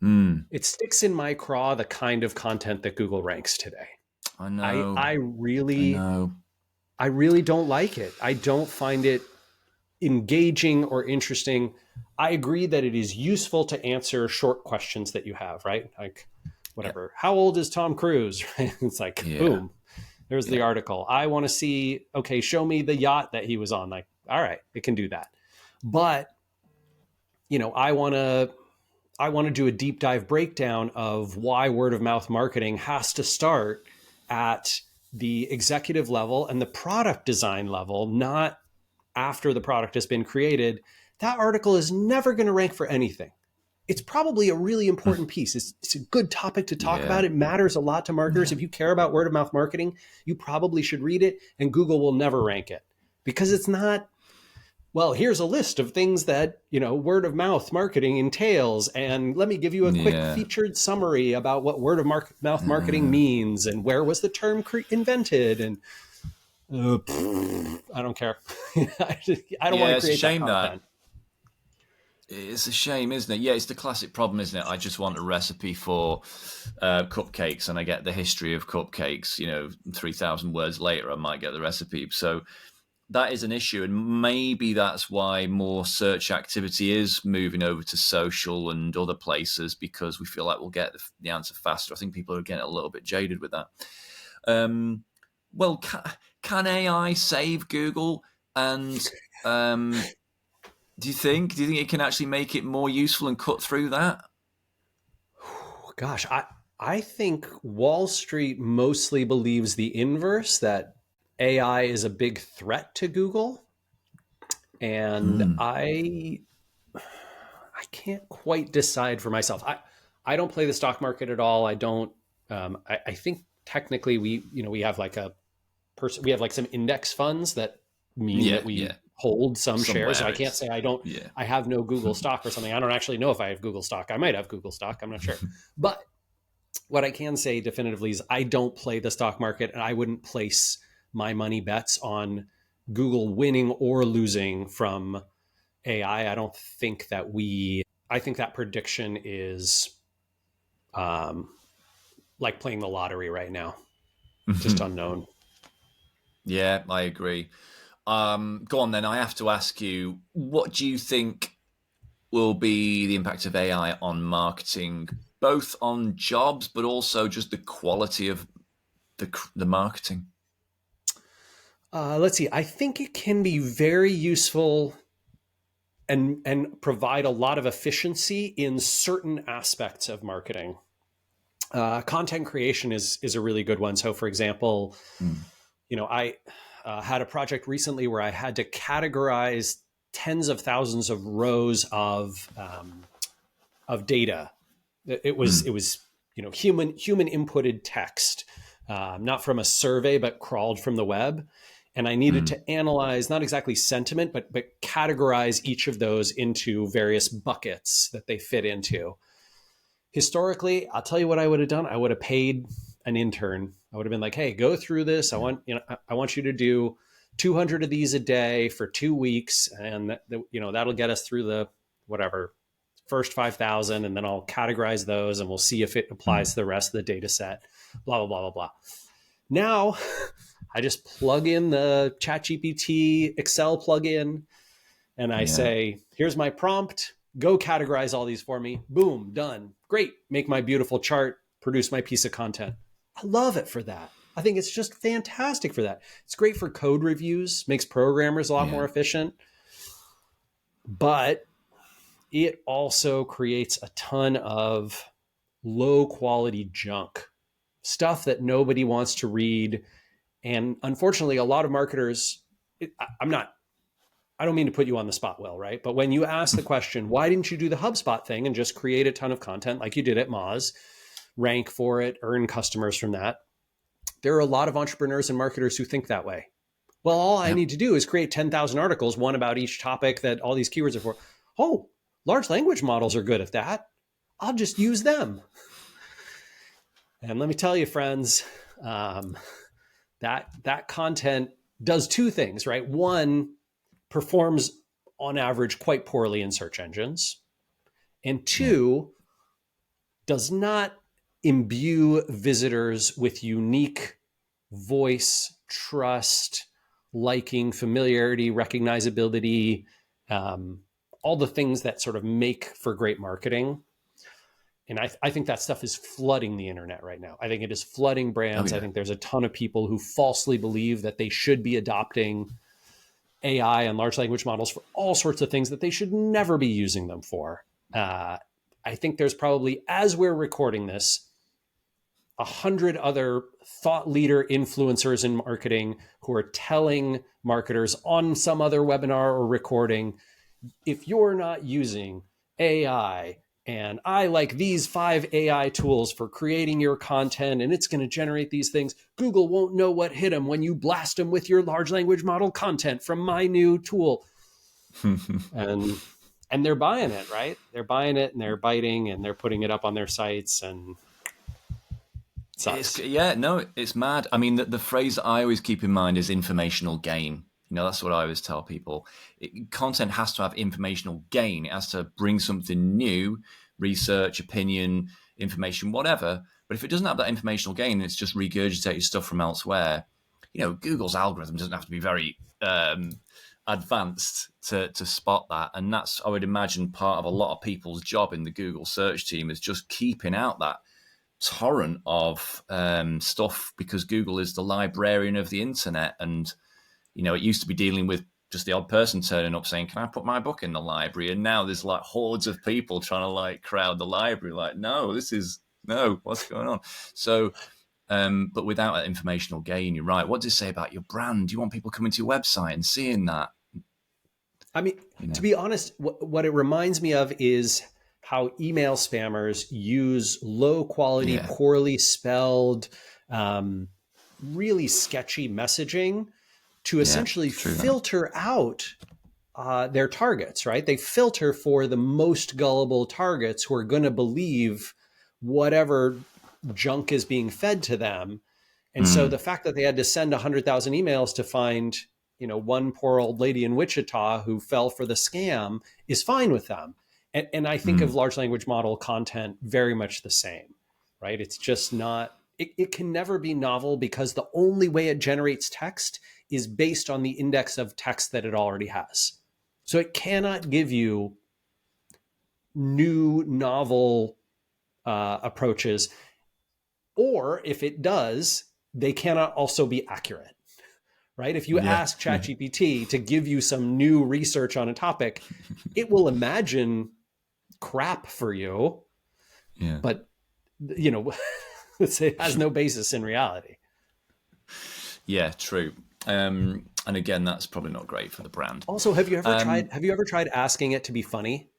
Speaker 1: Mm.
Speaker 2: It sticks in my craw the kind of content that Google ranks today.
Speaker 1: I
Speaker 2: I
Speaker 1: know.
Speaker 2: I
Speaker 1: I
Speaker 2: really
Speaker 1: know.
Speaker 2: I really don't like it. I don't find it engaging or interesting. I agree that it is useful to answer short questions that you have, right? Like
Speaker 1: Yeah.
Speaker 2: whatever. How old is Tom Cruise? It's like
Speaker 1: Yeah.
Speaker 2: boom, there's the
Speaker 1: Yeah.
Speaker 2: article. I want to see, okay, show me the yacht that he was on. Like, all right, it can do that. But, I want to do a deep dive breakdown of why word of mouth marketing has to start at the executive level and the product design level, not after the product has been created. That article is never going to rank for anything. It's probably a really important piece. It's a good topic to talk
Speaker 1: Yeah.
Speaker 2: about. It matters a lot to marketers.
Speaker 1: Yeah.
Speaker 2: If you care about word of mouth marketing, you probably should read it, and Google will never rank it because it's not, well, here's a list of things that, word of mouth marketing entails. And let me give you a quick
Speaker 1: Yeah.
Speaker 2: featured summary about what word of mouth marketing means and where was the term invented. And I don't care. I don't want
Speaker 1: Yeah.
Speaker 2: to
Speaker 1: It's a
Speaker 2: create that
Speaker 1: shame that.
Speaker 2: content.
Speaker 1: It's a shame, isn't it? Yeah, it's the classic problem, isn't it? I just want a recipe for cupcakes, and I get the history of cupcakes. 3,000 words later, I might get the recipe. So that is an issue, and maybe that's why more search activity is moving over to social and other places, because we feel like we'll get the answer faster. I think people are getting a little bit jaded with that. Well, can AI save Google? And do you think it can actually make it more useful and cut through that?
Speaker 2: Gosh, I think Wall Street mostly believes the inverse, that AI is a big threat to Google. And
Speaker 1: Hmm.
Speaker 2: I can't quite decide for myself. I don't play the stock market at all. I don't. I think technically we have like a person. We have like some index funds that mean
Speaker 1: Yeah,
Speaker 2: that we
Speaker 1: yeah.
Speaker 2: hold some shares. So
Speaker 1: Somewhere
Speaker 2: I can't
Speaker 1: it's
Speaker 2: say I don't.
Speaker 1: yeah.
Speaker 2: I have no Google stock or something. I don't actually know if I have Google stock. I might have Google stock. I'm not sure. But what I can say definitively is I don't play the stock market, and I wouldn't place my money bets on Google winning or losing from AI. I don't think that I think that prediction is um, like playing the lottery right now, just unknown.
Speaker 1: Yeah, I agree. Go on then. I have to ask you, what do you think will be the impact of AI on marketing, both on jobs but also just the quality of the marketing?
Speaker 2: Let's see. I think it can be very useful and provide a lot of efficiency in certain aspects of marketing. Content creation is a really good one. So, for example,
Speaker 1: Mm.
Speaker 2: I had a project recently where I had to categorize tens of thousands of rows of data. It was
Speaker 1: Mm.
Speaker 2: it was human inputted text, not from a survey but crawled from the web, and I needed
Speaker 1: Mm.
Speaker 2: to analyze not exactly sentiment but categorize each of those into various buckets that they fit into. Historically, I'll tell you what I would have done. I would have paid an intern. I would have been like, "Hey, go through this.
Speaker 1: Yeah.
Speaker 2: I want you to do 200 of these a day for 2 weeks, and that'll get us through the whatever first 5,000, and then I'll categorize those, and we'll see if it applies
Speaker 1: Mm.
Speaker 2: to the rest of the data set." Blah blah blah blah blah. Now, I just plug in the ChatGPT Excel plugin, and I
Speaker 1: Yeah.
Speaker 2: say, "Here's my prompt. Go categorize all these for me." Boom, done. Great. Make my beautiful chart, produce my piece of content. I love it for that. I think it's just fantastic for that. It's great for code reviews, makes programmers a lot more
Speaker 1: Yeah.
Speaker 2: efficient, but it also creates a ton of low quality junk, stuff that nobody wants to read. And unfortunately, a lot of marketers, I'm not I don't mean to put you on the spot, Will, right? But when you ask the question, why didn't you do the HubSpot thing and just create a ton of content like you did at Moz, rank for it, earn customers from that? There are a lot of entrepreneurs and marketers who think that way. Well, all I
Speaker 1: Yeah.
Speaker 2: need to do is create 10,000 articles, one about each topic that all these keywords are for. Oh, large language models are good at that. I'll just use them. And let me tell you, friends, um, that content does two things, right? One, performs on average quite poorly in search engines. And
Speaker 1: Yeah.
Speaker 2: two, does not imbue visitors with unique voice, trust, liking, familiarity, recognizability, all the things that sort of make for great marketing. And I think that stuff is flooding the internet right now. I think it is flooding
Speaker 1: Oh
Speaker 2: brands. I
Speaker 1: yeah.
Speaker 2: think there's a ton of people who falsely believe that they should be adopting AI and large language models for all sorts of things that they should never be using them for. I think there's probably, as we're recording this, 100 other thought leader influencers in marketing who are telling marketers on some other webinar or recording, if you're not using AI, and I like these 5 AI tools for creating your content, and it's going to generate these things, Google won't know what hit them when you blast them with your large language model content from my new tool. and and they're buying it, right? They're buying it and they're biting and they're putting it up on their sites, and it sucks.
Speaker 1: It's mad. I mean, the phrase that I always keep in mind is informational gain. That's what I always tell people. Content has to have informational gain. It has to bring something new, research, opinion, information, whatever. But if it doesn't have that informational gain, it's just regurgitated stuff from elsewhere. Google's algorithm doesn't have to be very advanced to spot that. And that's, I would imagine, part of a lot of people's job in the Google search team is just keeping out that torrent of stuff, because Google is the librarian of the internet. And it used to be dealing with just the odd person turning up saying, "Can I put my book in the library?" And now there's like hordes of people trying to crowd the library. No, what's going on? So, but without that informational gain, you're right. What does it say about your brand? You want people coming to your website and seeing that?
Speaker 2: I mean, to be honest, what it reminds me of is how email spammers use low quality, poorly spelled, really sketchy messaging to essentially filter out their targets, right? They filter for the most gullible targets who are going to believe whatever junk is being fed to them. And so the fact that they had to send 100,000 emails to find, one poor old lady in Wichita who fell for the scam is fine with them. And I think of large language model content very much the same, right? It's just not, it can never be novel because the only way it generates text is based on the index of text that it already has. So it cannot give you new novel approaches. Or if it does, they cannot also be accurate, right? If you ask ChatGPT to give you some new research on a topic, it will imagine crap for you, but it has no basis in reality.
Speaker 1: Yeah, true. And again, that's probably not great for the brand.
Speaker 2: Also, have you ever tried asking it to be funny?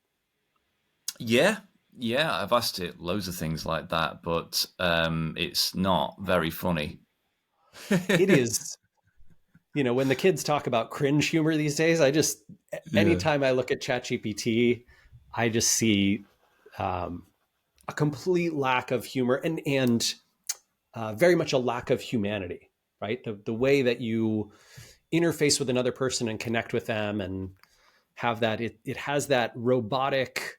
Speaker 1: Yeah, I've asked it loads of things like that, but it's not very funny.
Speaker 2: It is. When the kids talk about cringe humor these days, anytime I look at ChatGPT, I just see a complete lack of humor and very much a lack of humanity, right? The way that you interface with another person and connect with them and have that, it has that robotic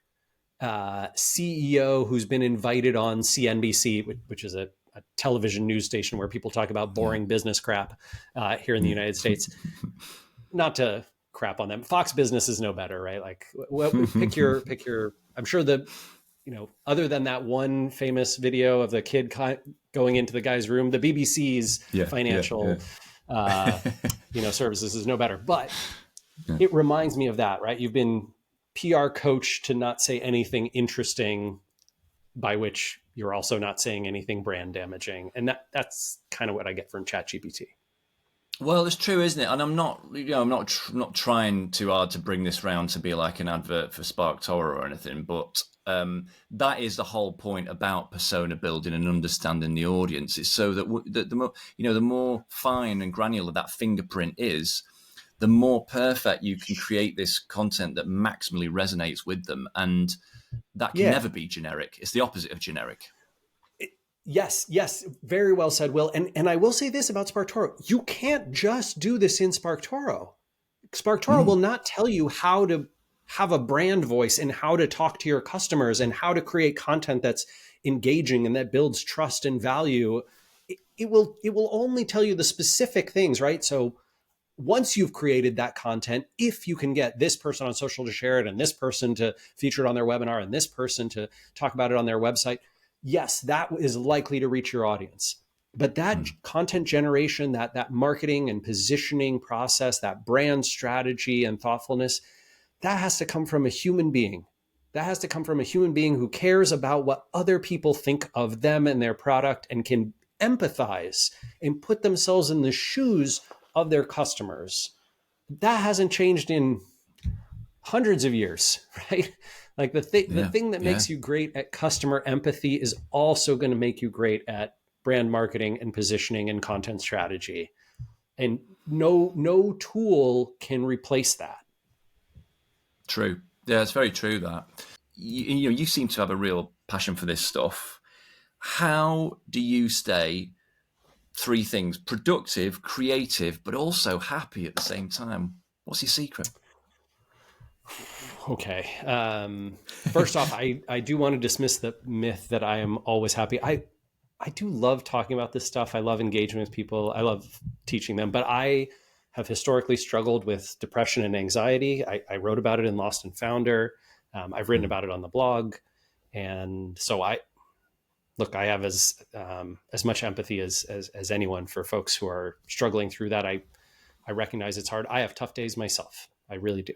Speaker 2: CEO who's been invited on CNBC, which is a television news station where people talk about boring business crap here in the United States. Not to crap on them. Fox Business is no better, right? Pick your, I'm sure other than that one famous video of the kid going into the guy's room, the BBC's financial, services is no better. But it reminds me of that, right? You've been PR coach to not say anything interesting, by which you're also not saying anything brand damaging. And that's kind of what I get from ChatGPT.
Speaker 1: Well, it's true, isn't it? And I'm not, I'm not trying too hard to bring this round to be like an advert for SparkToro or anything, but that is the whole point about persona building and understanding the audience. Is so that the more fine and granular that fingerprint is, the more perfect you can create this content that maximally resonates with them, and that can never be generic. It's the opposite of generic.
Speaker 2: Yes, very well said, Will. And I will say this about SparkToro. You can't just do this in SparkToro. SparkToro will not tell you how to have a brand voice and how to talk to your customers and how to create content that's engaging and that builds trust and value, it will only tell you the specific things, right? So once you've created that content, if you can get this person on social to share it and this person to feature it on their webinar and this person to talk about it on their website, yes, that is likely to reach your audience. But that content generation, that marketing and positioning process, that brand strategy and thoughtfulness, that has to come from a human being. That has to come from a human being who cares about what other people think of them and their product and can empathize and put themselves in the shoes of their customers. That hasn't changed in hundreds of years, right? Like the thing that makes you great at customer empathy is also going to make you great at brand marketing and positioning and content strategy. And no tool can replace that.
Speaker 1: True. Yeah, it's very true that. You seem to have a real passion for this stuff. How do you stay, three things: productive, creative, but also happy at the same time? What's your secret?
Speaker 2: Okay. First off, I do want to dismiss the myth that I am always happy. I do love talking about this stuff. I love engaging with people. I love teaching them, but I have historically struggled with depression and anxiety. I wrote about it in Lost and Founder. I've written about it on the blog. And so I have as much empathy as anyone for folks who are struggling through that. I recognize it's hard. I have tough days myself. I really do.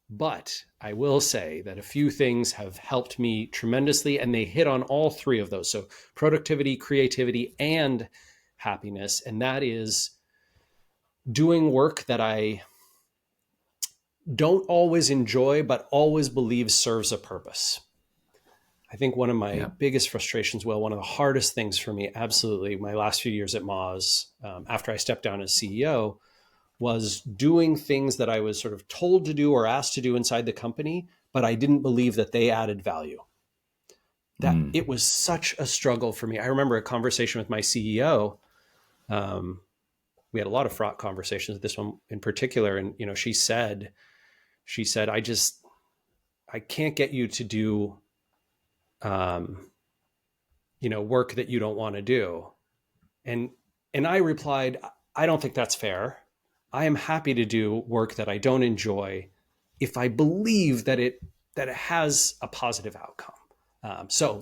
Speaker 2: But I will say that a few things have helped me tremendously, and they hit on all three of those. So productivity, creativity, and happiness. And that is doing work that I don't always enjoy, but always believe serves a purpose. I think one of my biggest frustrations, one of the hardest things for me, absolutely, my last few years at Moz, after I stepped down as CEO, was doing things that I was sort of told to do or asked to do inside the company, but I didn't believe that they added value. That it was such a struggle for me. I remember a conversation with my CEO. We had a lot of fraught conversations, this one in particular. And, she said, I can't get you to do, work that you don't want to do. And I replied, I don't think that's fair. I am happy to do work that I don't enjoy if I believe that it has a positive outcome.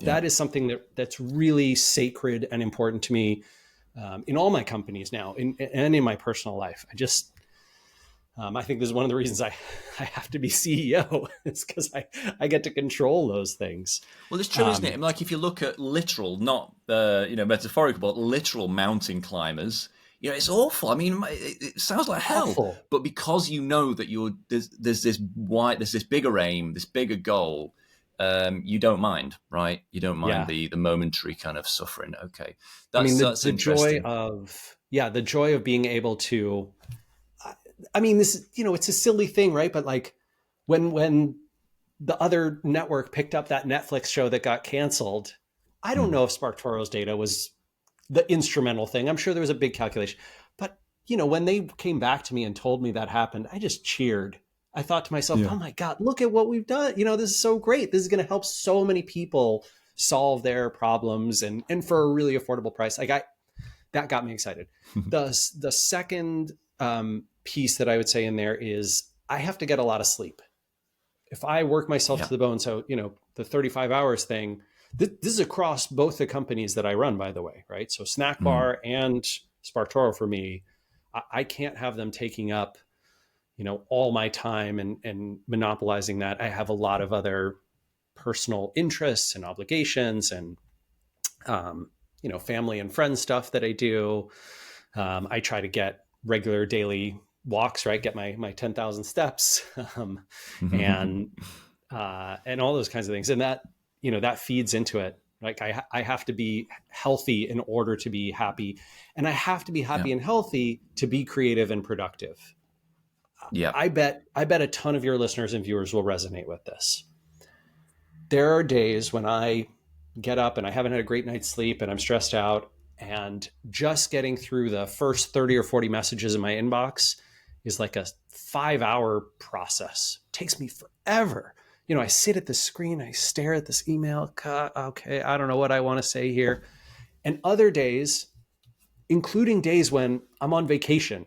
Speaker 2: That is something that's really sacred and important to me in all my companies now and in my personal life. I think this is one of the reasons I have to be CEO. It's because I get to control those things.
Speaker 1: Well, it's true, isn't it? Like if you look at literal, not metaphorical, but literal mountain climbers, it's awful. I mean, it sounds like hell.
Speaker 2: Awful.
Speaker 1: But because you know that there's this bigger aim, this bigger goal, you don't mind, right? You don't mind the momentary kind of suffering. Okay, that's
Speaker 2: the
Speaker 1: interesting.
Speaker 2: The joy of being able to. This it's a silly thing, right? But like when the other network picked up that Netflix show that got canceled, I don't know if SparkToro's data was the instrumental thing. I'm sure there was a big calculation, but when they came back to me and told me that happened, I just cheered. I thought to myself, oh my God, look at what we've done. This is so great. This is going to help so many people solve their problems and for a really affordable price. That got me excited. The second piece that I would say in there is I have to get a lot of sleep. If I work myself to the bone, so, the 35 hours thing, this is across both the companies that I run, by the way, right? So Snack Bar and SparkToro for me, I can't have them taking up, all my time and monopolizing that. I have a lot of other personal interests and obligations and, family and friends stuff that I do. I try to get regular daily walks, right? Get my 10,000 steps and all those kinds of things. And that, that feeds into it. Like I have to be healthy in order to be happy. And I have to be happy and healthy to be creative and productive.
Speaker 1: Yeah.
Speaker 2: I bet a ton of your listeners and viewers will resonate with this. There are days when I get up and I haven't had a great night's sleep and I'm stressed out, and just getting through the first 30 or 40 messages in my inbox is like a 5-hour process. It takes me forever. I sit at the screen, I stare at this email. Okay, I don't know what I want to say here. And other days, including days when I'm on vacation,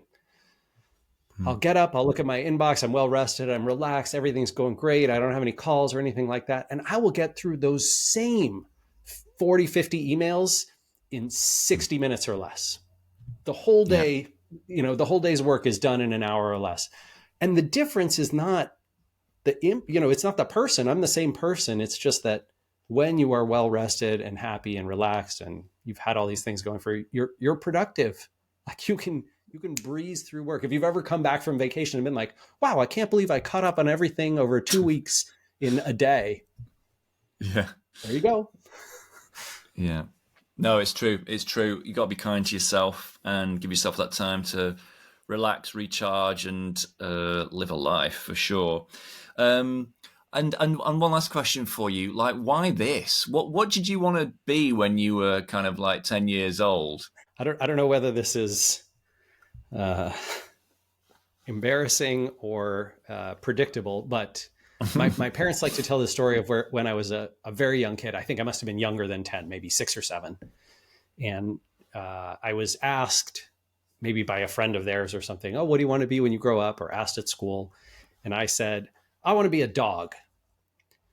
Speaker 2: I'll get up, I'll look at my inbox, I'm well rested, I'm relaxed, everything's going great, I don't have any calls or anything like that. And I will get through those same 40, 50 emails in 60 minutes or less. The whole
Speaker 1: Yeah.
Speaker 2: day, the whole day's work is done in an hour or less. And the difference is not it's not the person. I'm the same person. It's just that when you are well rested and happy and relaxed and you've had all these things going for you, you're productive. Like you can breeze through work. If you've ever come back from vacation and been like, wow, I can't believe I caught up on everything over 2 weeks in a day.
Speaker 1: Yeah.
Speaker 2: There you go.
Speaker 1: Yeah. No, it's true. It's true. You got to be kind to yourself and give yourself that time to relax, recharge, and live a life for sure. And one last question for you: like, why this? What did you want to be when you were kind of like 10 years old?
Speaker 2: I don't know whether this is embarrassing or predictable, but my parents like to tell the story of when I was a very young kid. I think I must have been younger than 10, maybe 6 or 7. And I was asked, maybe by a friend of theirs or something, oh, what do you want to be when you grow up? Or asked at school. And I said, I want to be a dog.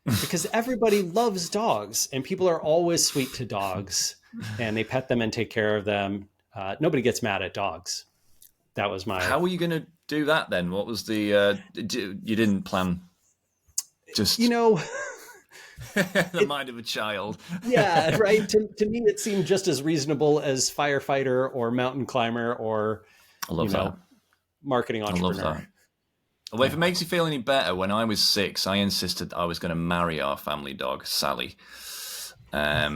Speaker 2: Because everybody loves dogs and people are always sweet to dogs and they pet them and take care of them. Nobody gets mad at dogs. That was my...
Speaker 1: How were you going to do that then? What was the... you didn't plan... Just the mind of a child.
Speaker 2: Yeah, right. To me, it seemed just as reasonable as firefighter or mountain climber or
Speaker 1: I love that.
Speaker 2: Marketing entrepreneur.
Speaker 1: I love that. Well, if it makes you feel any better, when I was 6, I insisted that I was going to marry our family dog, Sally. I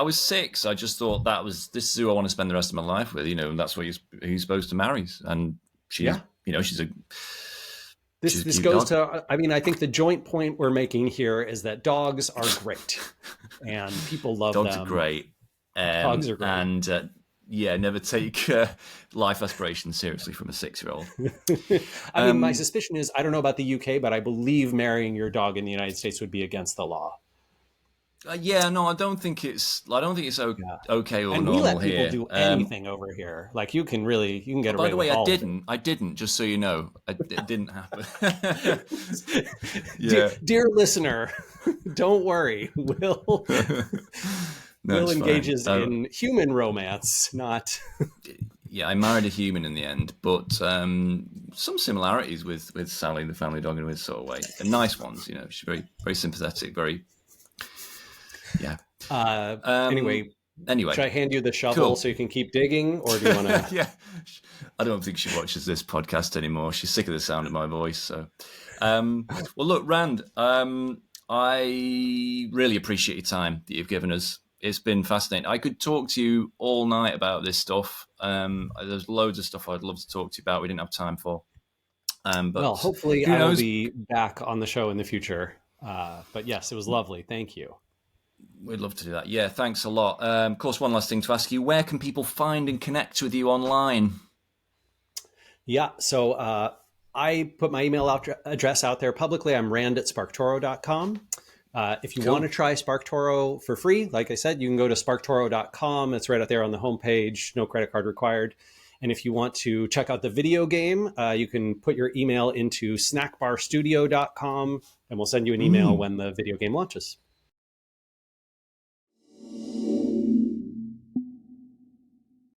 Speaker 1: was 6. I just thought this is who I want to spend the rest of my life with, and that's what you're supposed to marry. And she's, she's a...
Speaker 2: This goes to, I think the joint point we're making here is that dogs are great and people love them.
Speaker 1: Dogs are great.
Speaker 2: Dogs are great.
Speaker 1: And never take life aspirations seriously from a 6-year-old.
Speaker 2: My suspicion is, I don't know about the UK, but I believe marrying your dog in the United States would be against the law.
Speaker 1: I don't think it's okay or
Speaker 2: and
Speaker 1: normal
Speaker 2: we let people
Speaker 1: here.
Speaker 2: do anything over here. Like you can get away.
Speaker 1: By the way,
Speaker 2: with
Speaker 1: I didn't. Just so you know, it didn't happen.
Speaker 2: Dear listener, don't worry. Will engages in human romance, not.
Speaker 1: Yeah, I married a human in the end, but some similarities with Sally, the family dog, in a sort of way, and nice ones. She's very very sympathetic, very. Yeah.
Speaker 2: Anyway, should I hand you the shovel so you can keep digging, or do you want to?
Speaker 1: Yeah, I don't think she watches this podcast anymore. She's sick of the sound of my voice. So, well, look, Rand, I really appreciate your time that you've given us. It's been fascinating. I could talk to you all night about this stuff. There's loads of stuff I'd love to talk to you about. We didn't have time for. But
Speaker 2: hopefully I will be back on the show in the future. But yes, it was lovely. Thank you.
Speaker 1: We'd love to do that. Yeah, thanks a lot. Of course, one last thing to ask you. Where can people find and connect with you online?
Speaker 2: Yeah, so I put my email address out there publicly. I'm rand@sparktoro.com. If you want to try SparkToro for free, like I said, you can go to sparktoro.com. It's right out there on the homepage. No credit card required. And if you want to check out the video game, you can put your email into snackbarstudio.com and we'll send you an email when the video game launches.